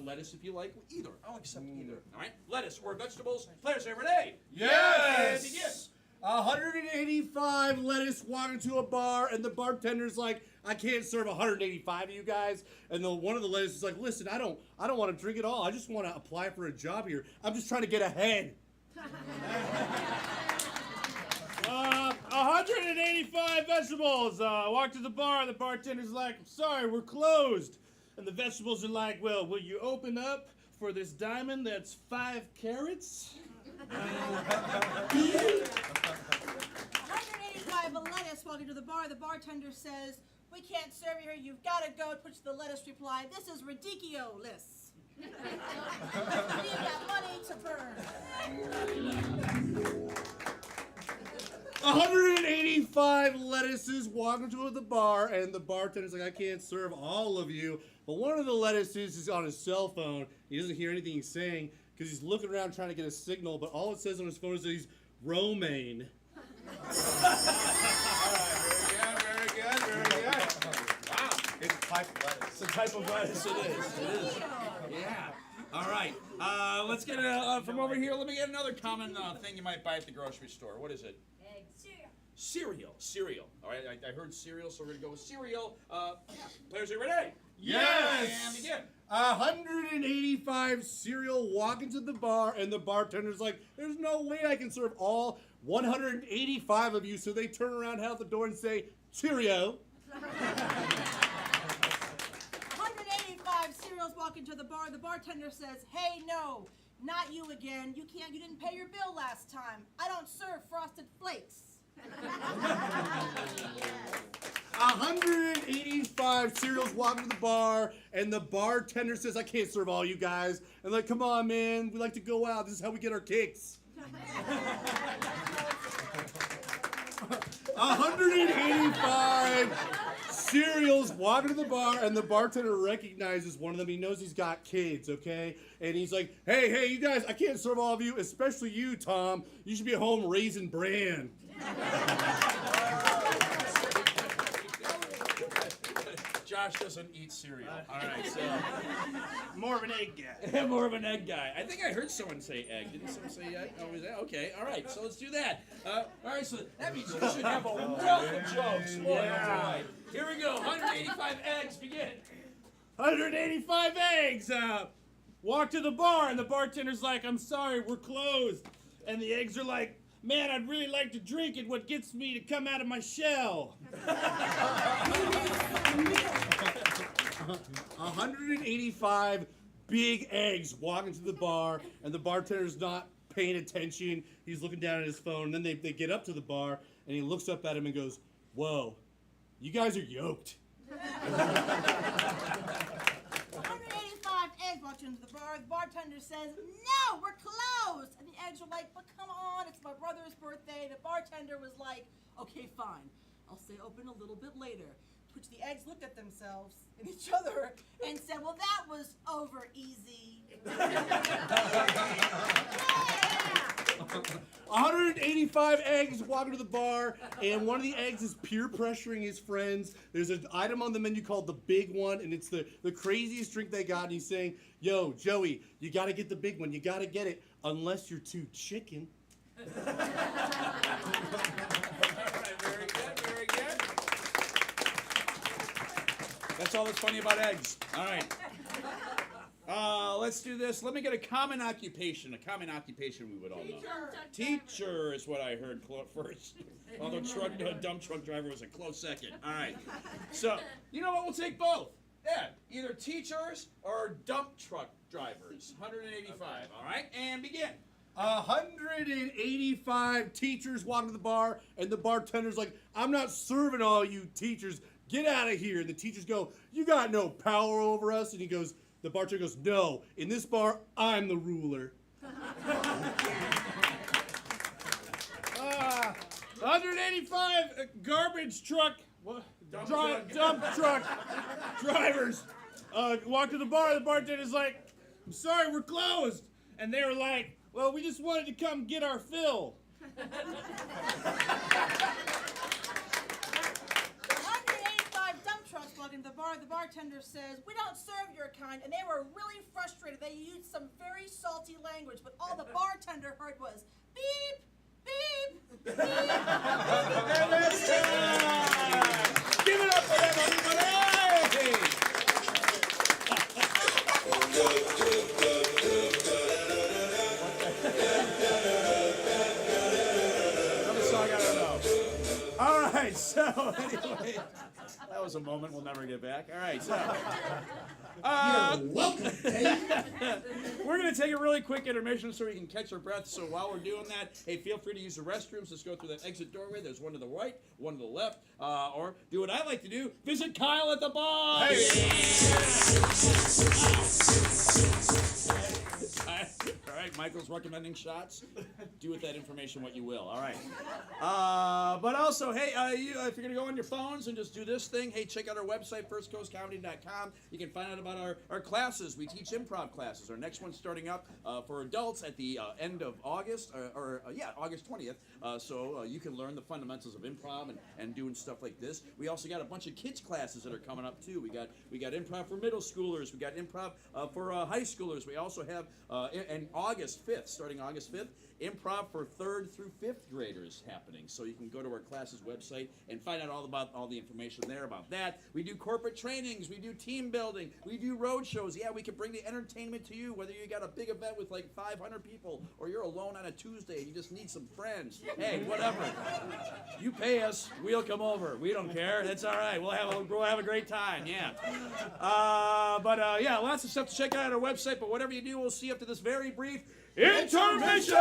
lettuce if you like. Either. I'll accept either. All right. Lettuce or vegetables. Players favorite A. Yes. And begin. 185 lettuce walk into a bar, and the bartender's like, I can't serve 185 of you guys. And one of the lettuce is like, listen, I don't want to drink it all. I just want to apply for a job here. I'm just trying to get ahead. 185 vegetables walk to the bar, and the bartender's like, I'm sorry, we're closed. And the vegetables are like, well, will you open up for this diamond that's 5 carats? 185 lettuce walking to the bar. The bartender says, we can't serve you here. You've got to go. Which the lettuce replied, this is ridiculous. We've got money to burn. 185 lettuces walk into the bar, and the bartender's like, I can't serve all of you. But one of the lettuces is on his cell phone. He doesn't hear anything he's saying because he's looking around trying to get a signal, but all it says on his phone is that he's romaine. Very good. Wow. It's a type of lettuce. It's a type of lettuce. It is. Yeah. All right. Let's get from over here. Let me get another common thing you might buy at the grocery store. What is it? Cereal. All right, I heard cereal, so we're going to go with cereal. Players, are you ready? Yes! And begin. 185 cereal walk into the bar, and the bartender's like, there's no way I can serve all 185 of you. So they turn around out the door and say, Cheerio. 185 cereals walk into the bar. The bartender says, hey, no, not you again. You didn't pay your bill last time. I don't serve Frosted Flakes. 185 cereals walk into the bar, and the bartender says, I can't serve all you guys. And like, come on, man, we like to go out. This is how we get our kicks. 185 cereals, walking to the bar, and the bartender recognizes one of them. He knows he's got kids, okay? And he's like, hey, you guys, I can't serve all of you, especially you, Tom. You should be at home raising bran. Josh doesn't eat cereal. All right, so More of an egg guy. more of an egg guy. I think I heard someone say egg. Didn't someone say egg? Oh, was that? Okay, all right. So let's do that. All right, so that means we should have a wealth of jokes. Boy, oh boy. Here we go. 185 eggs. Begin. 185 eggs. Walk to the bar, and the bartender's like, I'm sorry, we're closed. And the eggs are like, man, I'd really like to drink it. What gets me to come out of my shell? 185 big eggs walk into the bar, and the bartender's not paying attention. He's looking down at his phone, and then they get up to the bar, and he looks up at him and goes, whoa, you guys are yoked. 185 eggs walked into the bar. The bartender says, no, we're closed. And the eggs are like, but come on, it's my brother's birthday. The bartender was like, okay, fine. I'll stay open a little bit later. To which the eggs looked at themselves and each other and said, well, that was over easy. 185 eggs walk into the bar, and one of the eggs is peer pressuring his friends. There's an item on the menu called the big one, and it's the craziest drink they got, and he's saying, yo, Joey, you got to get the big one. You got to get it, unless you're too chicken. All right, very good, very good. That's all that's funny about eggs. All right. Let's do this. Let me get a common occupation. A common occupation we would all know. Teacher is what I heard first. Although dump truck driver was a close second. All right. So, you know what? We'll take both. Yeah, either teachers or dump truck drivers. 185. All right, and begin. 185 teachers walk to the bar, and the bartender's like, I'm not serving all you teachers. Get out of here. And the teachers go, you got no power over us. And the bartender goes, no, in this bar, I'm the ruler. 185 garbage truck, dump truck drivers walk to the bar. The bartender's like, I'm sorry, we're closed. And they were like, well, we just wanted to come get our fill. 185 dump trucks walk into the bar. The bartender says, we don't serve your kind. And they were really frustrated. They used some very salty language, but all the bartender heard was, beep, beep, beep. And that's time. Give it up for them, everybody. Another song I don't know. All right, so anyway, that was a moment we'll never get back. All right, so You're welcome, Dave. we're going to take a really quick intermission so we can catch our breath. So while we're doing that, hey, feel free to use the restrooms. Let's go through that exit doorway. There's one to the right, one to the left. Or do what I like to do, visit Kyle at the bar. Hey. All right, Michael's recommending shots. Do with that information what you will. All right. But also, hey, if you're going to go on your phones and just do this thing, hey, check out our website, firstcoastcomedy.com. You can find out about our classes. We teach improv classes. Our next one's starting up for adults at the end of August, August 20th. So you can learn the fundamentals of improv and doing stuff like this. We also got a bunch of kids classes that are coming up too. We got improv for middle schoolers. We got improv for high schoolers. We also have and August 5th, starting August 5th, improv for 3rd through 5th graders happening. So you can go to our classes website and find out all about all the information there about that. We do corporate trainings, we do team building, we do road shows. Yeah, we can bring the entertainment to you, whether you got a big event with like 500 people or you're alone on a Tuesday and you just need some friends. Hey, whatever. You pay us, we'll come over. We don't care. It's all right. We'll have a great time. Yeah. Yeah, lots of stuff to check out on our website. But whatever you do, we'll see you after this very brief intermission.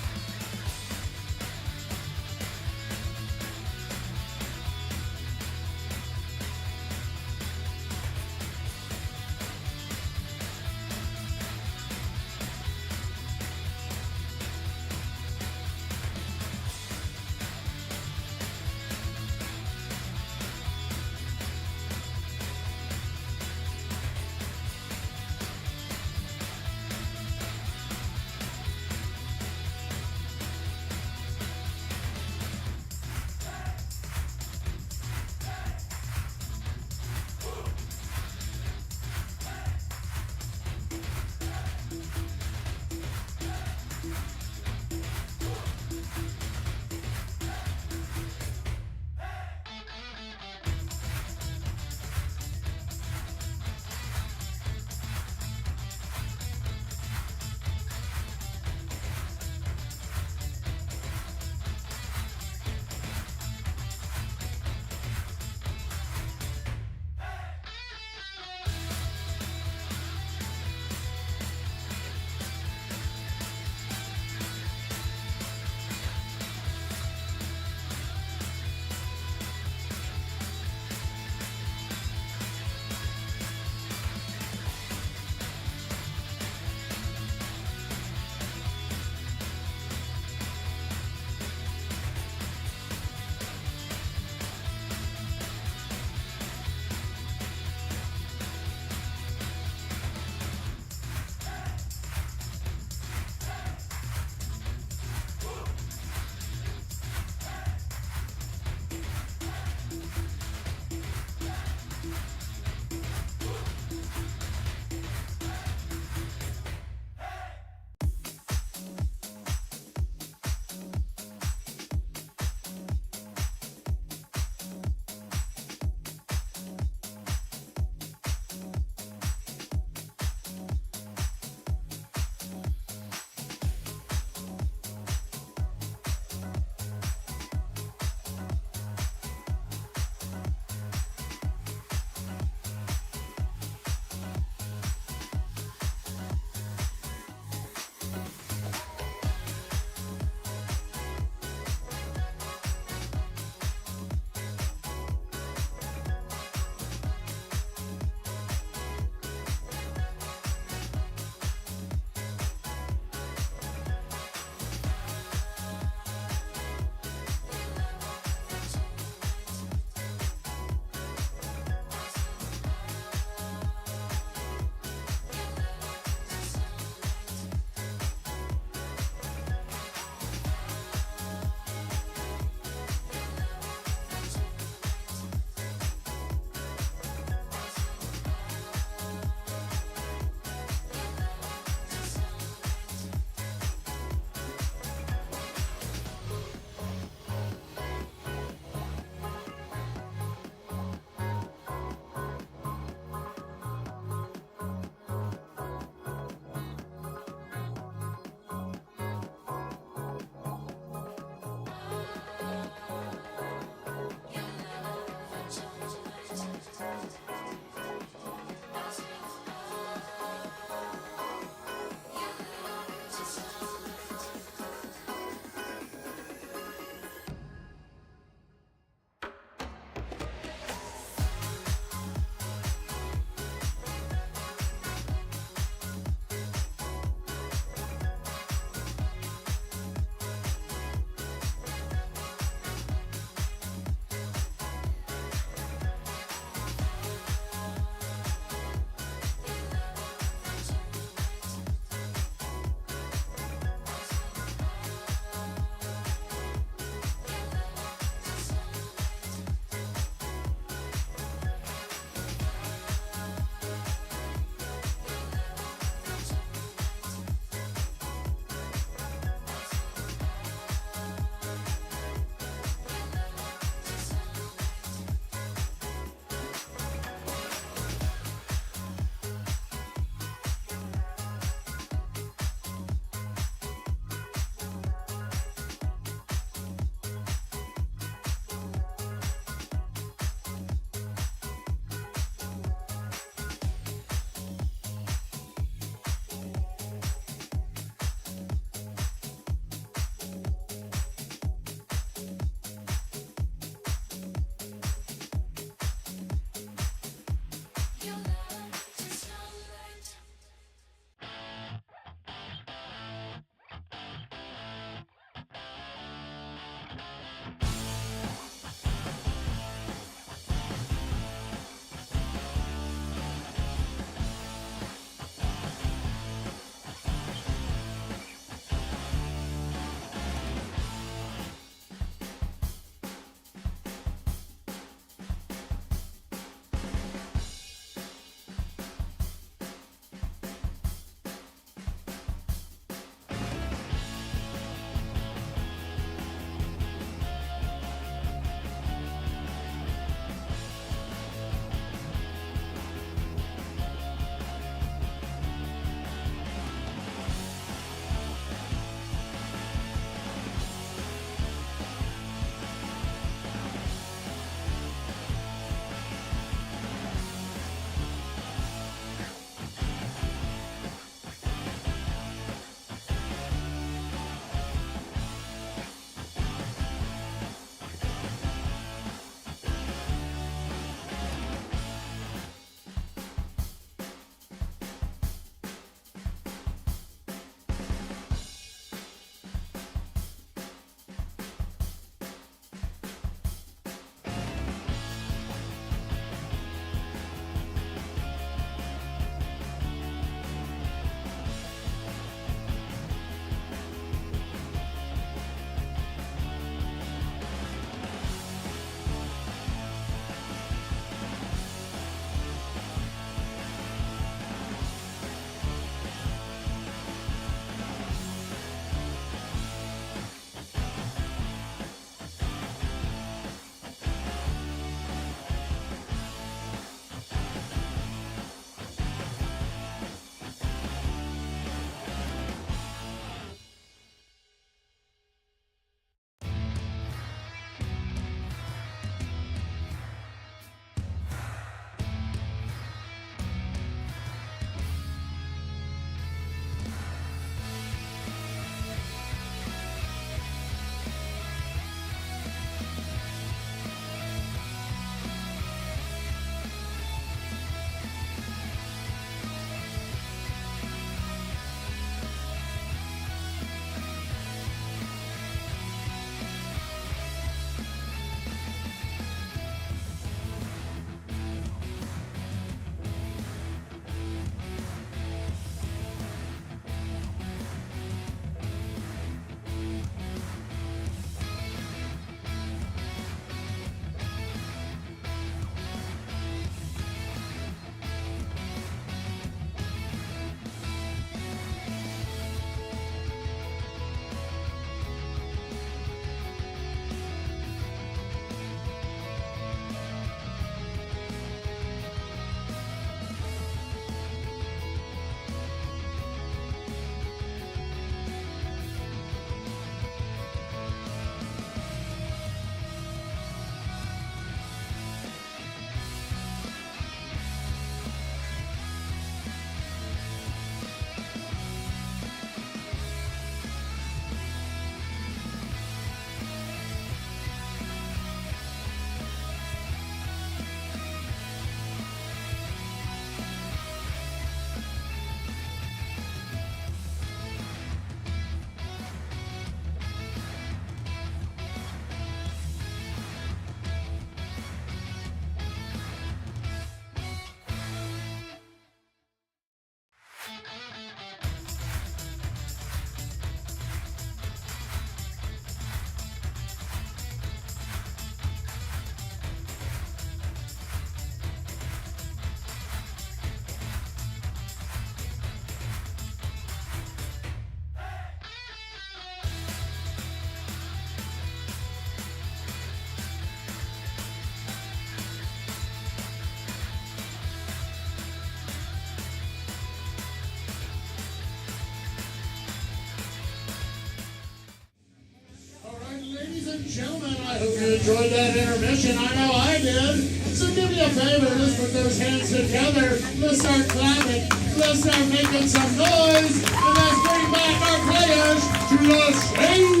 and gentlemen, I hope you enjoyed that intermission. I know I did. So do me a favor, let's put those hands together. Let's start clapping. Let's start making some noise. And let's bring back our players to the stage.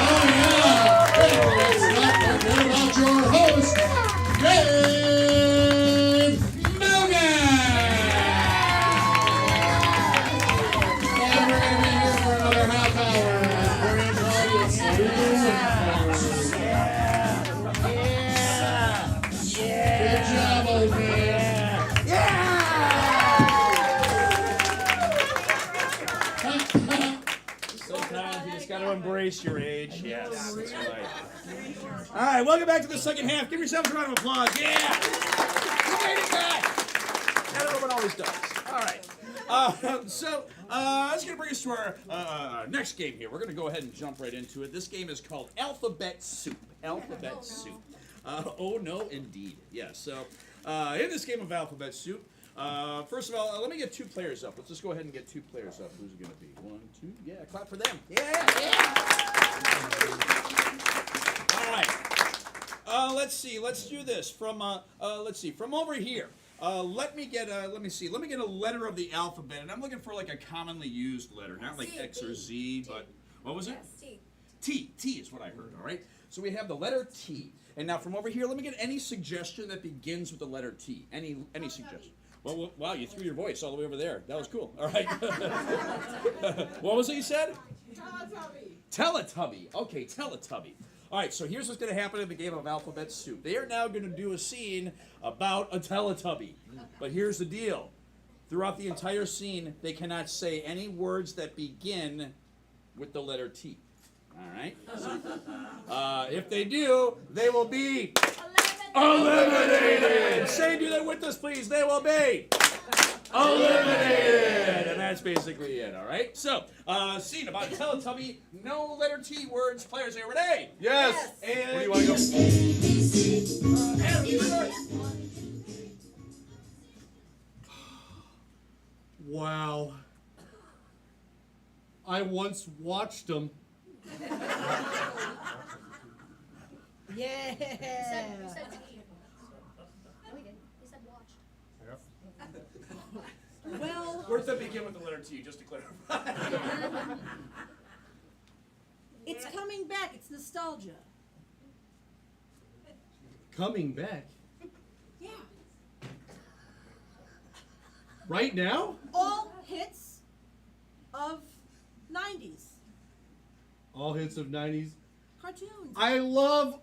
Oh, yeah. Hey, let's not forget about your host, Dave Mogan. And we're going to be here for another half hour. Bring the audience to the Good job, old man. Sometimes you just got to embrace your age. Yes, that's right. All right, welcome back to the second half. Give yourselves a round of applause. Yeah! You made it back! That everyone always does. All right. That's going to bring us to our next game here. We're going to go ahead and jump right into it. This game is called Alphabet Soup. Alphabet Soup. Oh, no, indeed. Yes. So, in this game of Alphabet Soup, first of all, let me get two players up. Let's just go ahead and get two players up. Who's it going to be? 1, 2. Yeah, clap for them. Yeah. All right. Let's see. Let's do this from. Let's see. From over here. Let me get a letter of the alphabet, and I'm looking for like a commonly used letter, not like X or Z, but what was it? Yes, T. T is what I heard. All right. So we have the letter T, and now from over here, let me get any suggestion that begins with the letter T. Any suggestion? Well, wow, you threw your voice all the way over there. That was cool. All right. What was it you said? Teletubby. Okay, Teletubby. All right, so here's what's going to happen in the game of Alphabet Soup. They are now going to do a scene about a Teletubby. But here's the deal. Throughout the entire scene, they cannot say any words that begin with the letter T. All right? If they do, they will be eliminated. Say, do that with us, please. They will be eliminated. And that's basically it, all right? So, scene about a Teletubby, no letter T words. Players, are you ready? Yes. And Where do you want to go? Adam, you start. Wow. I once watched them. Yeah. You said T. No, we didn't. You said watch. Well, Words that begin with the letter T, just to clarify. it's coming back. It's nostalgia. Coming back. Yeah. Right now? All hits of 90s All hits of 90s. cartoons. I love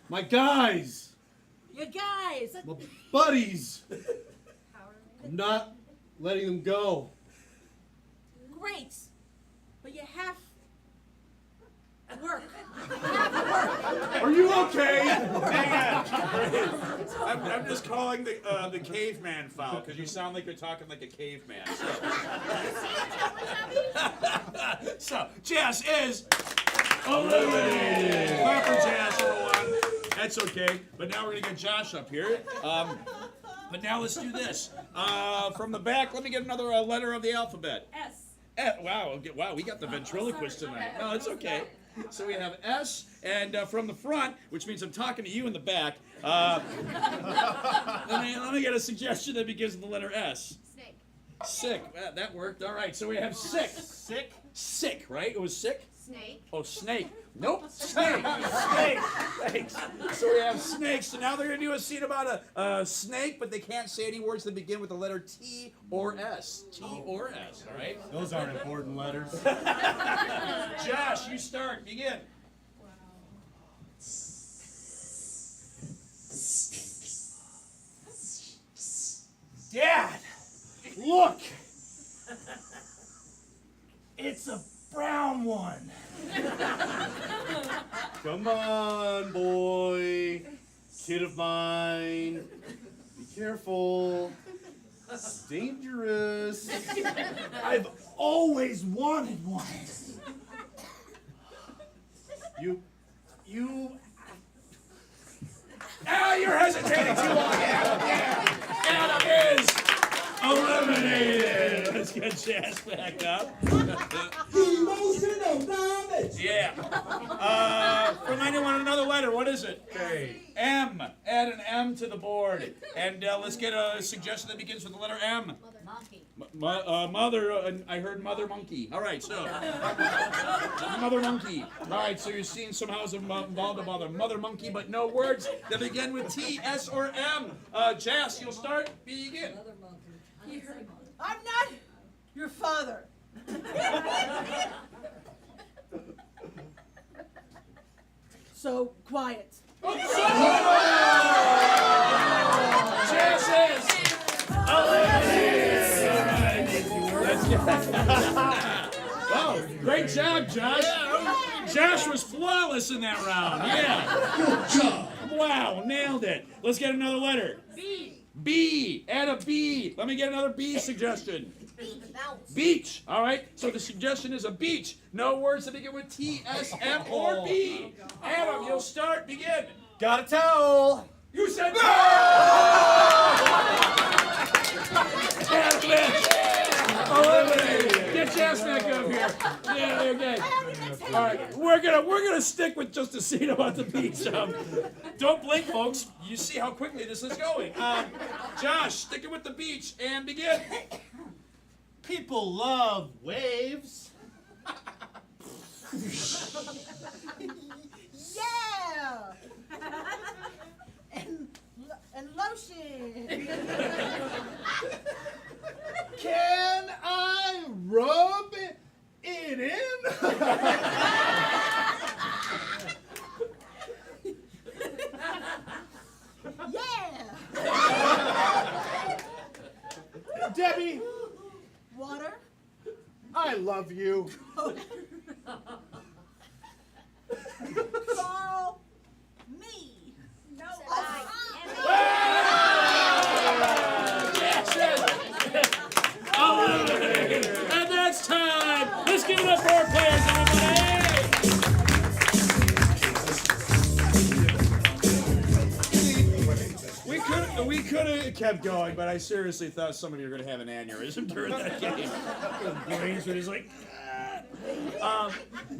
my guys, You guys. my buddies. I'm not letting them go. Great. But you have to work. Are you okay? Hang on. I'm just calling the caveman foul because you sound like you're talking like a caveman. So Jazz is eliminated. Clap for Jazz, everyone. That's okay. But now we're gonna get Josh up here. But now let's do this. From the back, let me get another letter of the alphabet. S. Wow, we got the ventriloquist tonight. No, it's okay. So we have S, and from the front, which means I'm talking to you in the back, let me get a suggestion that begins with the letter S. Snake. Sick. That worked. All right, so we have sick. Sick? Sick, right? It was sick? Snake. Oh, snake. Nope. Snake. Snake. Thanks. So we have snakes. So now they're going to do a scene about a snake, but they can't say any words that begin with the letter T or S. T or S, all right? Those aren't important letters. Josh, you start. Begin. Dad, look! It's a brown one. Come on, boy. Kid of mine. Be careful. It's dangerous. I've always wanted one. You. You're hesitating too long. Adam is eliminated. Let's get Jazz back up. Emotional damage. Yeah. From anyone, another letter. What is it? K. M. Add an M to the board. And let's get a suggestion that begins with the letter M. Monkey. Mother, I heard mother monkey. All right, so mother monkey. All right, so you're seeing somehow is involved about mother monkey, but no words that begin with T, S, or M. Jess, you'll start. Begin. I'm not your father. So quiet. Jess is. Oh, great job, Josh. Josh was flawless in that round. Yeah. Good job. Wow, nailed it. Let's get another letter. B. B. Add a B. Let me get another B suggestion. Bounce. Beach. All right. So the suggestion is a beach. No words that begin with T, S, M, or B. Adam, you'll start. Begin. Got a towel. You said no. Get Jess back up here. Yeah, okay. All right, we're gonna stick with just a scene about the beach. Don't blink, folks. You see how quickly this is going. Josh, sticking with the beach and begin. People love waves. Yeah. and lotion. Can I rub it in? Yeah. Debbie, Water. I love you. Carl. Me. No. And that's time. Let's give it up for our players, everybody. We could have kept going, but I seriously thought some of you were going to have an aneurysm during that game. Brains were just like.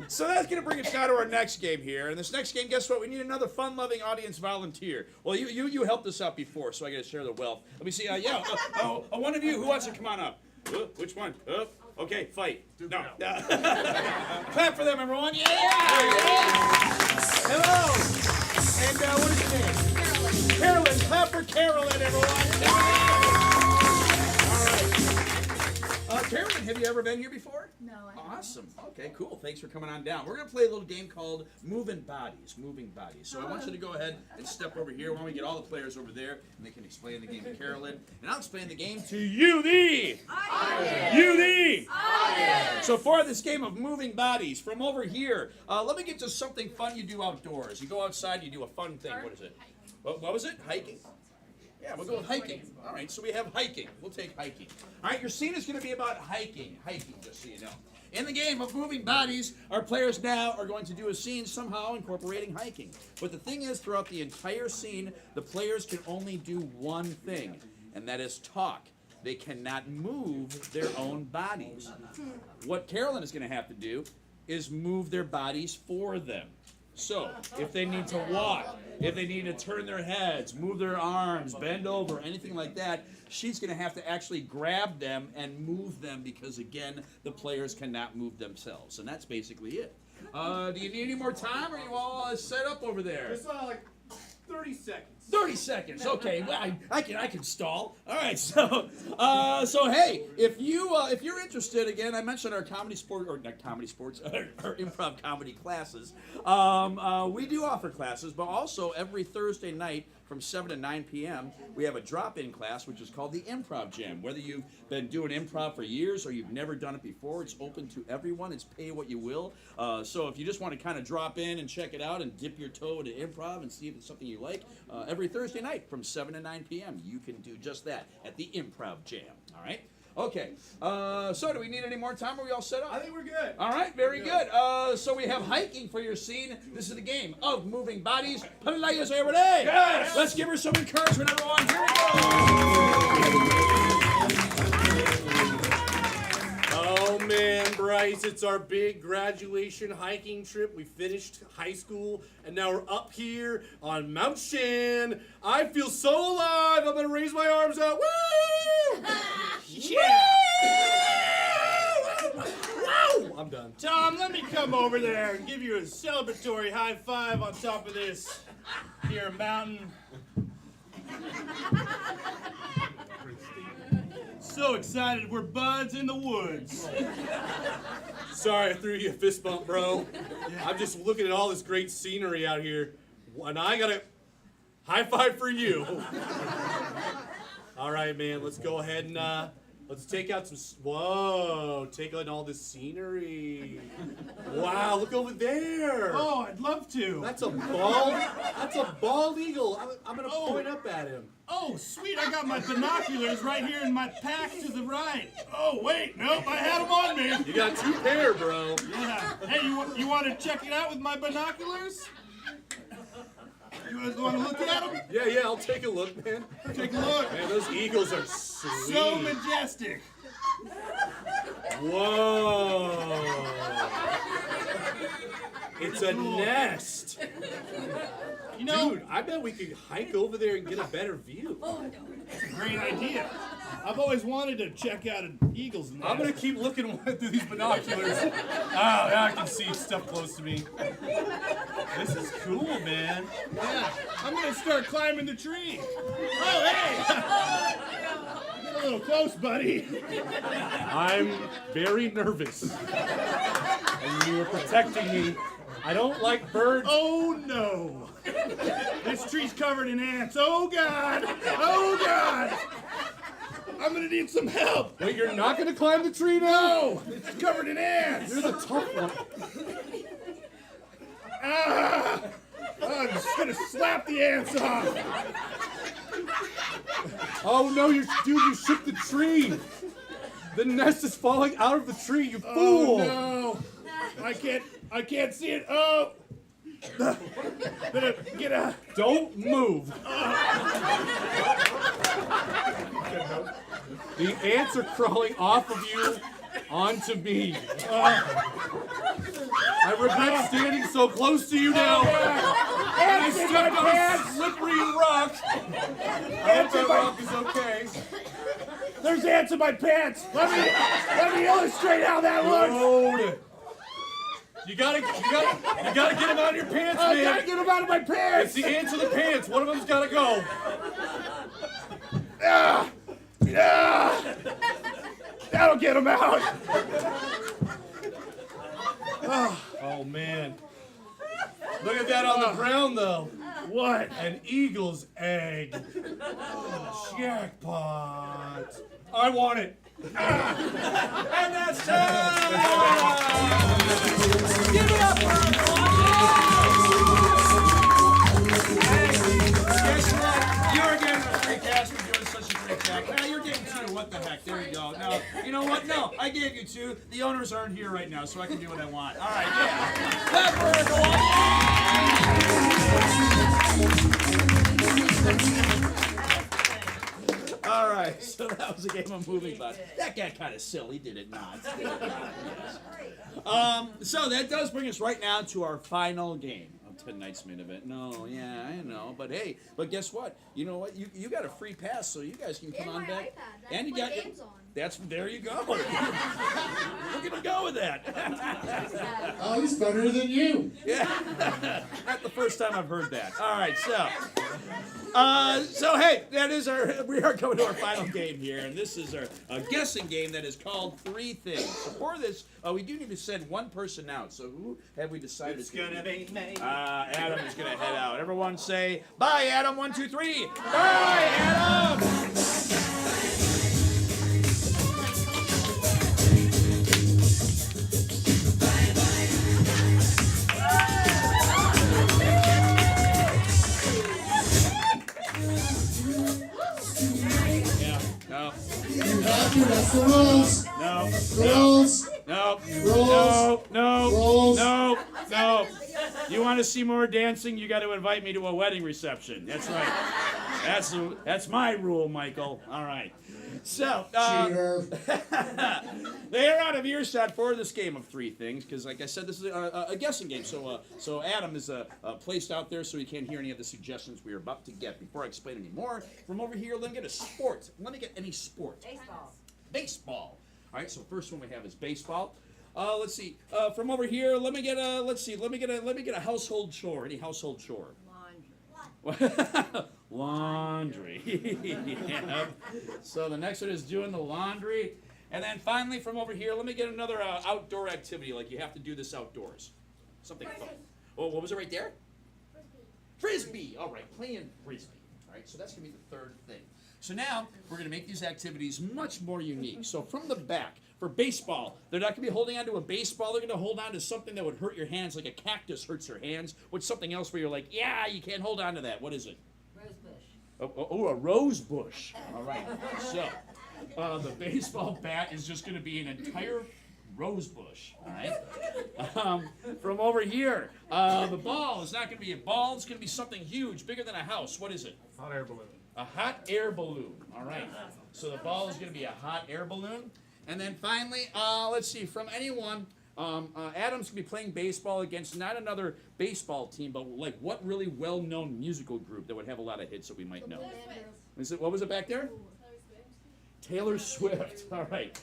So that's going to bring us down to our next game here. And this next game, guess what? We need another fun-loving audience volunteer. Well, you helped us out before, so I got to share the wealth. Let me see. One of you, who wants to come on up? Which one? Okay, fight. No. Clap for them, everyone. Yeah! Hello. And what is your name? Carolyn. Clap for Carolyn, everyone. All right. Carolyn, have you ever been here before? No, I haven't. Awesome. Okay, cool. Thanks for coming on down. We're going to play a little game called Moving Bodies. Moving Bodies. So I want you to go ahead and step over here. Why don't we get all the players over there, and they can explain the game to Carolyn. And I'll explain the game to you, the audience. You, the audience. So for this game of moving bodies, from over here, let me get to something fun you do outdoors. You go outside, you do a fun thing. What is it? What was it? Hiking? Yeah, we'll go with hiking. All right, so we have hiking. We'll take hiking. All right, your scene is going to be about hiking. Hiking, just so you know. In the game of moving bodies, our players now are going to do a scene somehow incorporating hiking. But the thing is, throughout the entire scene, the players can only do one thing, and that is talk. They cannot move their own bodies. What Carolyn is going to have to do is move their bodies for them. So, if they need to walk, if they need to turn their heads, move their arms, bend over, anything like that, she's going to have to actually grab them and move them because, again, the players cannot move themselves. And that's basically it. Do you need any more time, or are you all set up over there? Just like 30 seconds. 30 seconds. Okay, well, I can stall. All right, so hey, if you're interested, again, I mentioned our comedy sport, or not comedy sports, our improv comedy classes. We do offer classes, but also every Thursday night from 7 to 9 p.m., we have a drop-in class, which is called the Improv Jam. Whether you've been doing improv for years or you've never done it before, it's open to everyone. It's pay what you will. So if you just want to kind of drop in and check it out and dip your toe into improv and see if it's something you like, every Thursday night from 7 to 9 p.m., you can do just that at the Improv Jam. All right? Okay, so do we need any more time? Are we all set up? I think we're good. All right, very good. So we have hiking for your scene. This is the game of moving bodies. Players, everybody. Yes. Let's give her some encouragement, everyone. Here we go. Christ, it's our big graduation hiking trip. We finished high school, and now we're up here on Mount Shan. I feel so alive. I'm gonna raise my arms out. Woo! Yeah! Woo! I'm done. Tom, let me come over there and give you a celebratory high five on top of this here mountain. So excited, we're buds in the woods. Sorry I threw you a fist bump, bro. I'm just looking at all this great scenery out here, and I got a high five for you. All right, man, let's go ahead and let's take out some. Whoa, take on all this scenery. Wow, look over there. Oh, I'd love to. That's a bald eagle. I'm gonna point up at him. Oh, sweet, I got my binoculars right here in my pack to the right. Oh, wait, nope, I had them on me. You got 2 pair, bro. Yeah. Hey, you want to check it out with my binoculars? You guys want to look at them? Yeah, I'll take a look, man. Take a look. Man, those eagles are sweet. So majestic. Whoa. It's a nest. You know, Dude, I bet we could hike over there and get a better view. it's a great idea. I've always wanted to check out an eagle's nest. I'm gonna keep looking through these binoculars. Oh, now I can see stuff close to me. This is cool, man. Yeah, I'm gonna start climbing the tree. Oh, hey! Get a little close, buddy. I'm very nervous. And you were protecting me. I don't like birds. Oh, no. This tree's covered in ants. Oh, God. Oh, God. I'm gonna need some help. Wait, you're not gonna climb the tree now? No, it's covered in ants. You're the tough one. Ah! I'm just gonna slap the ants off. Oh no, you shook the tree. The nest is falling out of the tree, you fool. Oh no, I can't see it. Oh, get a. Don't move. The ants are crawling off of you onto me. I regret standing so close to you now. And I stepped on a slippery rock. I hope that rock is okay. There's ants in my pants. Let me illustrate how that looks. Load. You gotta get them out of your pants, I man. gotta get them out of my It's pants. the ants in the pants. One of them's gotta go. Ah! That'll get them out. Oh man. Look at that on the ground though. What? An eagle's egg. Jackpot. I want it. And that's time! Give it up for Guess what? You're getting a free cash for doing such a great job. Now you're getting 2. What the heck? There you go. No, you know what? No, I gave you 2. The owners aren't here right now, so I can do what I want. All right, yeah. Clap for everyone. All right, so that was a game of moving box. That got kind of silly, did it not? So that does bring us right now to our final game of tonight's main event. No, yeah, I know, but hey, but guess what? You know what? You got a free pass, so you guys can come And on my back. iPad. That's And you what got game's on. there you go. Look at him go with that. Oh, he's better than you. Yeah, not the first time I've heard that. All right, so hey, we are coming to our final game here, and this is our guessing game that is called 3 Things. So for this, we do need to send one person out. So who have we decided? It's gonna be me. Adam is gonna head out. Everyone say bye, Adam. 1, 2, 3. Bye, Adam. No. You have to. That's the rules. No. Rules. No. Rules. No. Rules. No. No. You want to see more dancing? You got to invite me to a wedding reception. That's right. That's my rule, Michael. All right. So, Cheater. they are out of earshot for this game of three things, because like I said, this is a guessing game. So Adam is placed out there so he can't hear any of the suggestions we are about to get. Before I explain any more, from over here, let me get a sport. Let me get any sport. Baseball. Baseball. All right. So first one we have is baseball. Let's see. From over here, let me get a. Let's see. Let me get a household chore. Any household chore? Laundry. Yep. So the next one is doing the laundry. And then finally from over here, let me get another outdoor activity, like you have to do this outdoors. Something fun. Oh, what was it right there? Frisbee. All right, playing frisbee. All right, so that's going to be the third thing. So now we're going to make these activities much more unique. So from the back, for baseball, they're not going to be holding on to a baseball. They're going to hold on to something that would hurt your hands, like a cactus hurts your hands, with something else where you're like, yeah, you can't hold on to that. What is it? Rose bush. Oh, a rose bush. All right. So the baseball bat is just going to be an entire rose bush. All right. From over here, the ball is not going to be a ball. It's going to be something huge, bigger than a house. What is it? Hot air balloon. A hot air balloon. All right. So the ball is going to be a hot air balloon. And then finally, let's see, from anyone, Adam's going to be playing baseball against not another baseball team, but like what really well-known musical group that would have a lot of hits that we might know? Is it, what was it back there? Taylor Swift. All right.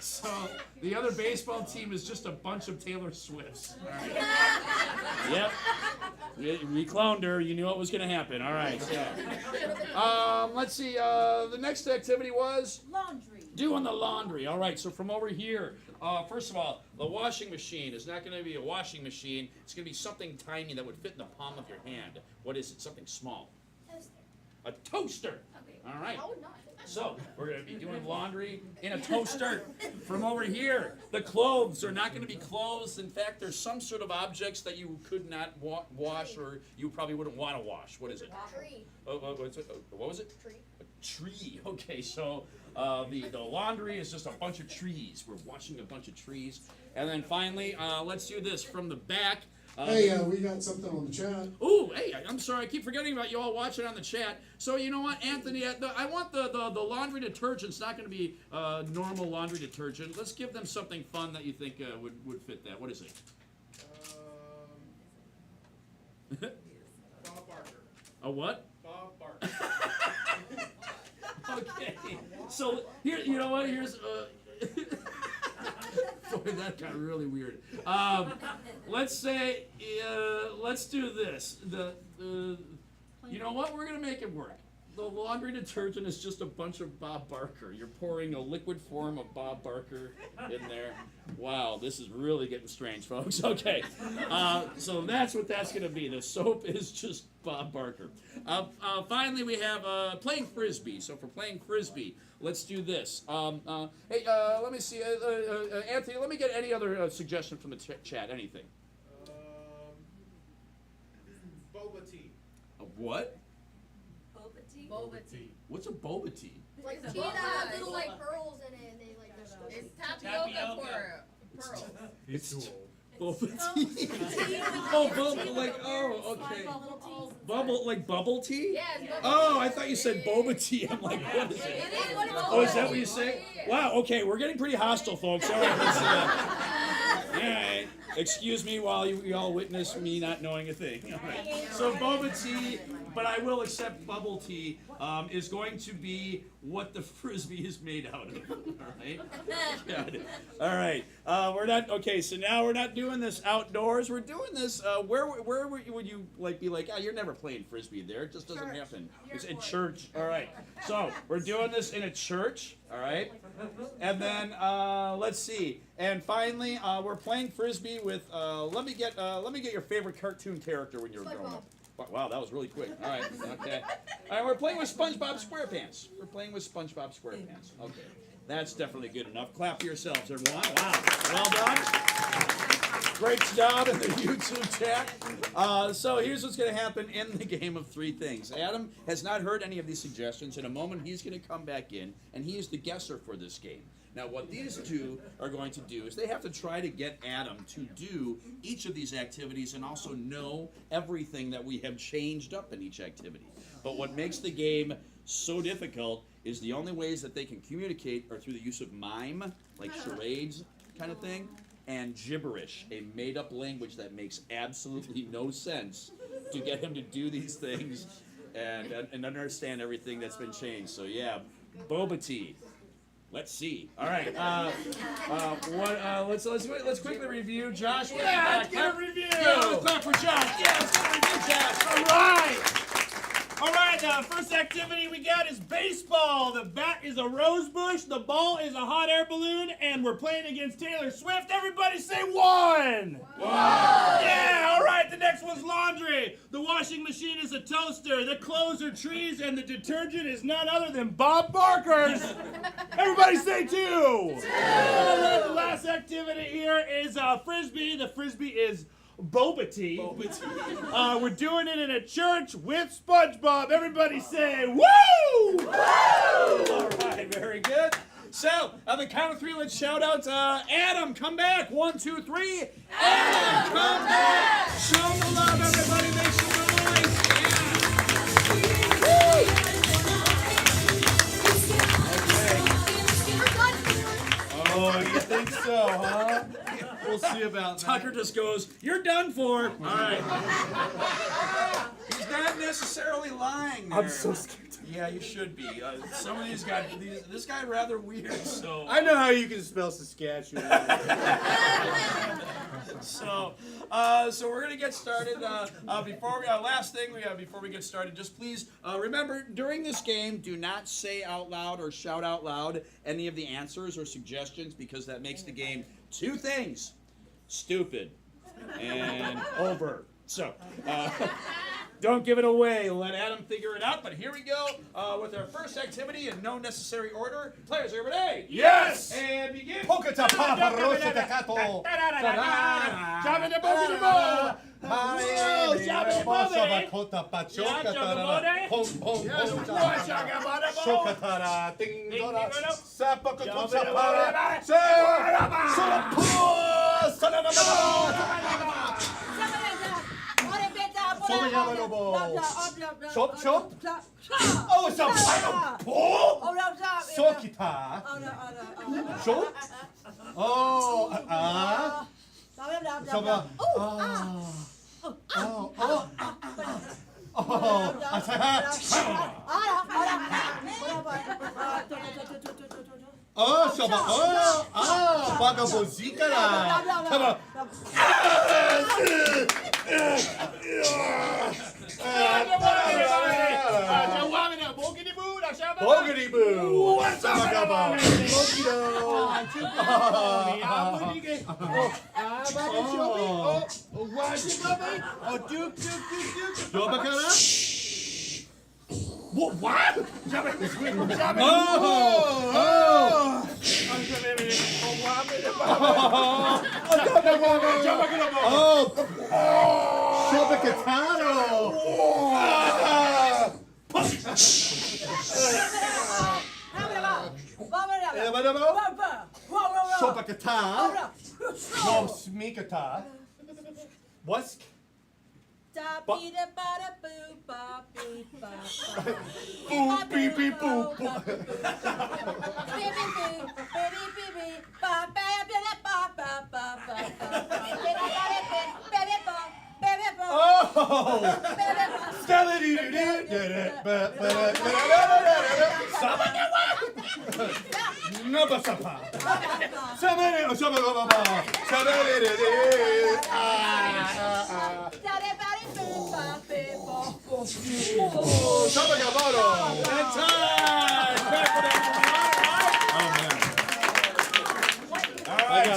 So the other baseball team is just a bunch of Taylor Swifts. All right. Yep. We cloned her. You knew what was going to happen. All right. So, let's see. The next activity was Laundry. doing the laundry. All right. So from over here, first of all, the washing machine is not going to be a washing machine. It's going to be something tiny that would fit in the palm of your hand. What is it? Something small. Toaster. A toaster. Okay. All right. Oh, not. So, we're going to be doing laundry in a toaster. From over here, the clothes are not going to be clothes. In fact, there's some sort of objects that you could not wash or you probably wouldn't want to wash. What is it? Tree. What was it? Tree. A tree. Okay, so the laundry is just a bunch of trees. We're washing a bunch of trees. And then finally, let's do this from the back. Hey, we got something on the chat. Ooh, hey, I'm sorry, I keep forgetting about you all watching on the chat. So you know what, Anthony, I want the laundry detergent. It's not going to be normal laundry detergent. Let's give them something fun that you think would fit that. What is it? Bob Barker. A what? Bob Barker. Okay. So here, you know what? Here's. Boy, that got really weird. Let's say, let's do this. You know what? We're gonna make it work. The laundry detergent is just a bunch of Bob Barker. You're pouring a liquid form of Bob Barker in there. Wow, this is really getting strange, folks. Okay, so that's what that's gonna be. The soap is just Bob Barker. Finally, we have playing frisbee. So for playing frisbee, let's do this. Hey, let me see, Anthony. Let me get any other suggestion from the chat. Anything? Boba tea. A what? Boba tea. Boba tea. What's a boba tea? It's like tea Boba. that has little like pearls in it, and they like just squish It's it. tapioca for pearls. He's too old. Boba tea. Oh, bubble like okay. Bubble like bubble tea? Yeah, it's boba Oh, tea. I thought you said boba tea. I'm like, what is it? It is what it's Oh, is that called. what you say? Yeah. Wow. Okay, we're getting pretty hostile, folks. All right, let's. All right. Excuse me while you all witness me not knowing a thing. All right. So boba tea, but I will accept bubble tea, is going to be what the frisbee is made out of. All right. Got it. All right. We're not okay. So now we're not doing this outdoors. We're doing this. Where would you like be like? Oh, you're never playing frisbee there. It just doesn't happen. It's in church. All right. So we're doing this in a church. All right. And then let's see. And finally, we're playing frisbee with. Let me get your favorite cartoon character when you were growing up. Wow, that was really quick. All right, okay. All right, we're playing with SpongeBob SquarePants. We're playing with SpongeBob SquarePants. Okay, that's definitely good enough. Clap for yourselves, everyone. Wow, well done. Great job in the YouTube chat. So here's what's going to happen in the game of three things. Adam has not heard any of these suggestions. In a moment, he's going to come back in, and he is the guesser for this game. Now, what these two are going to do is they have to try to get Adam to do each of these activities and also know everything that we have changed up in each activity. But what makes the game so difficult is the only ways that they can communicate are through the use of mime, like charades kind of thing, and gibberish, a made-up language that makes absolutely no sense to get him to do these things and understand everything that's been changed. So yeah, boba tea. Let's see. All right. Let's quickly review. Josh, Let's get a review. Let's clap for Josh. Yeah, let's get a review, Josh. All right. All right, first activity we got is baseball. The bat is a rose bush, the ball is a hot air balloon, and we're playing against Taylor Swift. Everybody say one! Yeah, all right, the next one's laundry. The washing machine is a toaster, the clothes are trees, and the detergent is none other than Bob Barker's. Everybody say two! All right, the last activity here is frisbee. The frisbee is boba tea. We're doing it in a church with SpongeBob. Everybody say woo! Woo! All right, very good. So, on the count of three, let's shout out Adam, come back. 1, 2, 3. Adam, come back! Show the love, everybody. Make some noise. Oh, you think so, huh? We'll see about that. Tucker just goes, you're done for. All right. He's not necessarily lying there. I'm so scared. Yeah, you should be. Some of these guys, this guy rather weird, so. I know how you can spell Saskatchewan. So we're gonna get started. Before we get started, just please remember during this game, do not say out loud or shout out loud any of the answers or suggestions because that makes the game two things: stupid and over. So. Don't give it away. Let Adam figure it out. But here we go with our first activity in no necessary order. Players, are you ready? Yes! And begin. Poketa papa rosa tecato. Bakota pachoka tara. Pom pom pom. Shokatara ding dora. Sapakoto sapara. Chop chop. Oh, it's a pineapple. Sokita. Chop. Oh, Boogity boo! What's up, What? What's boop beep beep boop?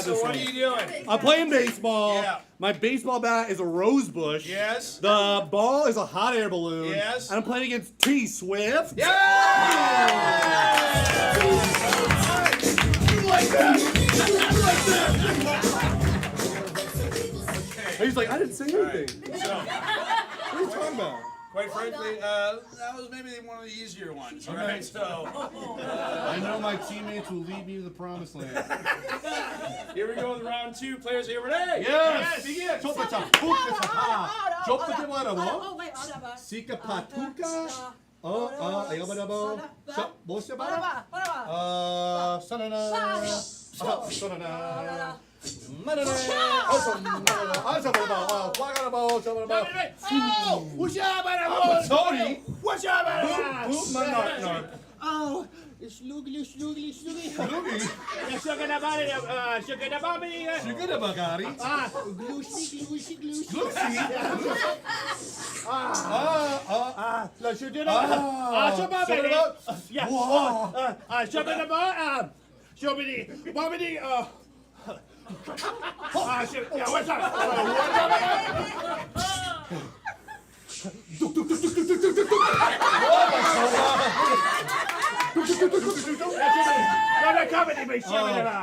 So what are you doing? I'm playing baseball. Yeah. My baseball bat is a rose bush. Yes. The ball is a hot air balloon. Yes. And I'm playing against T Swift. Yeah! You like that? He's like, I didn't say anything. So, What are you talking about? quite frankly, that was maybe one of the easier ones. All right, so I know my teammates will lead me to the promised land. here we go with round two. Players, are you ready? Yes! Begin. Chopata pukata. Chopata wara wo? Sika patuka. Oh, slugly. Sluggy. Sugar the body, sugar the body. Sugar the bagari. Gloosy. Lucy. La sugar the body. Yeah. Sugar the body. Bobbity. Yeah, what's up?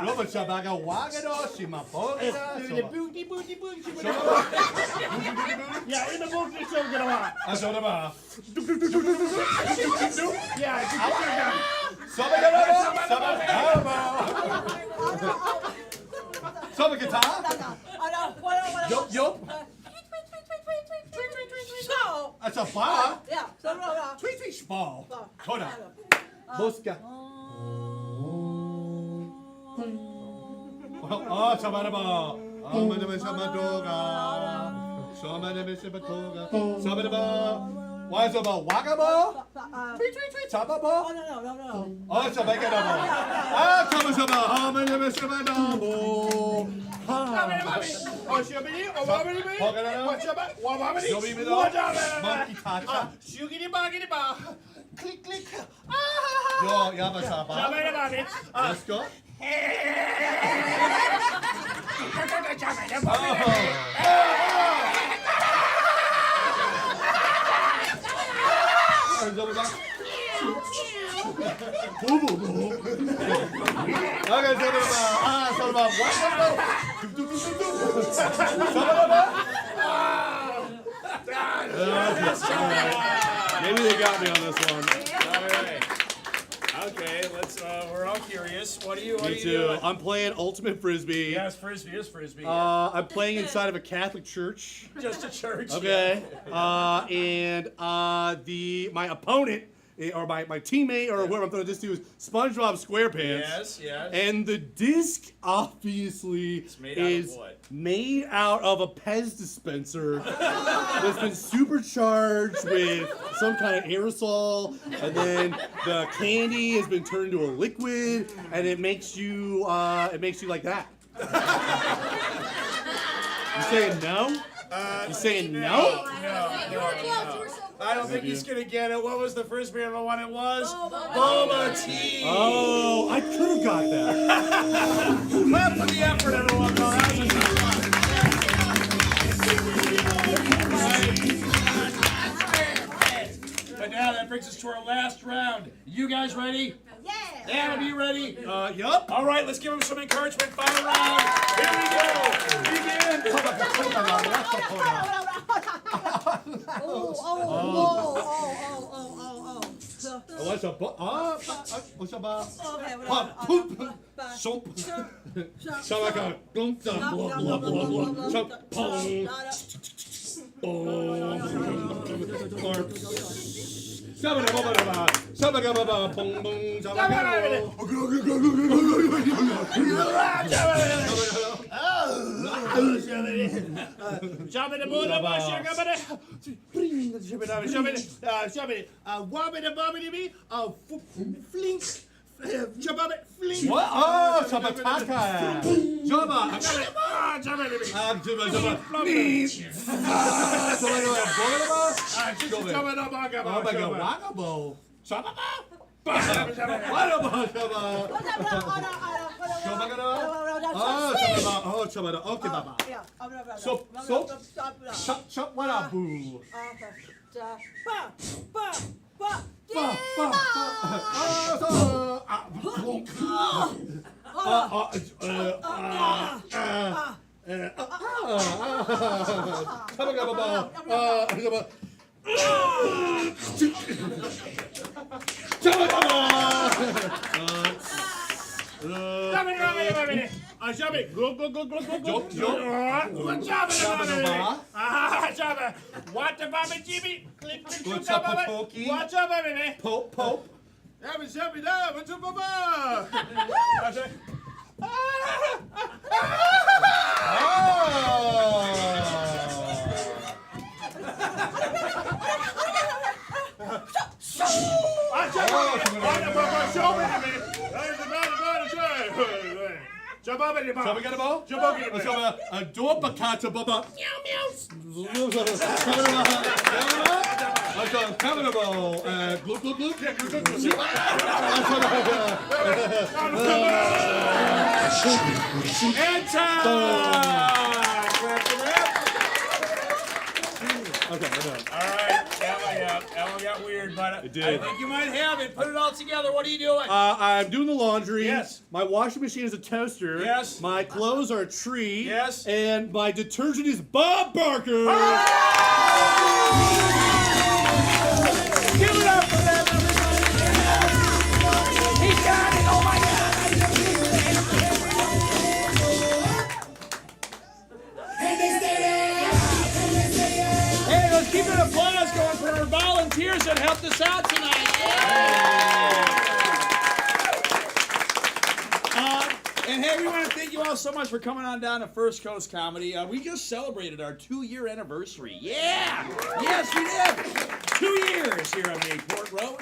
Robert Shabaga Wagado, Shimapoga. Yeah, in the book, it's so good. Asodaba. Yeah, Summer guitar. Yup. That's a bar. Yeah. Tweet ball. Koda. Boska. Oh, Sabaraba. Sabaraba. Why is it about Wagabo? Tweet. Sababo. No. Oh, Sabagadabo. Ah, Kabasaba. Click. Yo, Yabasaba. Let's go. Maybe they got me on this one. All right. Okay, let's. We're all curious. What are you? What are you doing? I'm playing Ultimate Frisbee. Yes, frisbee is frisbee. I'm playing inside of a Catholic church. Just a church. Okay. And my opponent or my teammate or whoever I'm throwing this to is SpongeBob SquarePants. Yes. And the disc obviously made out of a Pez dispenser that's been supercharged with some kind of aerosol, and then the candy has been turned to a liquid, and it makes you like that. You saying no? You saying no? I don't think he's gonna get it. What was the first beer of one it was? Boba tea. Oh, I could have got that. Clap for the effort, everyone. Though. That was a good one. But now that brings us to our last round. You guys ready? Yeah. Adam, you ready? Yup. All right, let's give him some encouragement. Final round. Here we go. Begin. What's up? What's up? Soap. Shalaka. What? Oh, Sabataka. Jabba. Pope, Pope. Somebody got a ball? Let's go a door bacata baba. Meow meow. Let's go comfortable. Gloop gloop gloop. And time! Okay, we're done. All right, that one got weird, but It did. I think you might have it. Put it all together. What are you doing? I'm doing the laundry. Yes. My washing machine is a toaster. Yes. My clothes are a tree. Yes. And my detergent is Bob Barker. Give it up for them, everybody! He got it! Oh my God! Hey, let's keep an applause going for our volunteers that helped us out tonight. And hey, we want to thank you all so much for coming on down to First Coast Comedy. We just celebrated our 2-year anniversary. Yeah! Yes, we did! 2 years here on Mayport Road.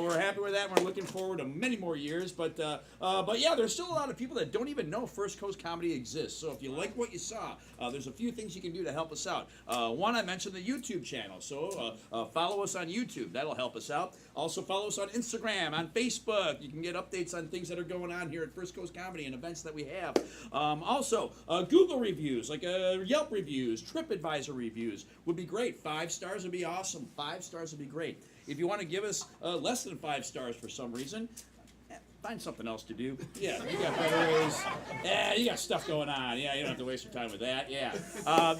We're happy with that. We're looking forward to many more years. But yeah, there's still a lot of people that don't even know First Coast Comedy exists. So if you like what you saw, there's a few things you can do to help us out. One, I mentioned the YouTube channel. So follow us on YouTube. That'll help us out. Also follow us on Instagram, on Facebook. You can get updates on things that are going on here at First Coast Comedy and events that we have. Also, Google reviews, like Yelp reviews, TripAdvisor reviews would be great. 5 stars would be awesome. 5 stars would be great. If you want to give us less than 5 stars for some reason, find something else to do. Yeah, you got better ways. Yeah, you got stuff going on. Yeah, you don't have to waste your time with that. Yeah.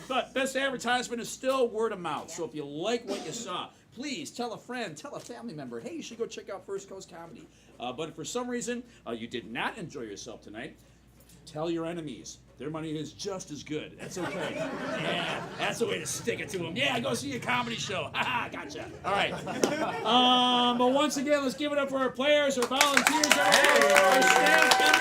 But best advertisement is still word of mouth. So if you like what you saw, please tell a friend, tell a family member, hey, you should go check out First Coast Comedy. But if for some reason you did not enjoy yourself tonight, tell your enemies. Their money is just as good. That's okay. Yeah, that's the way to stick it to them. Yeah, go see a comedy show. Haha, gotcha. All right. But once again, let's give it up for our players, our volunteers, our staff.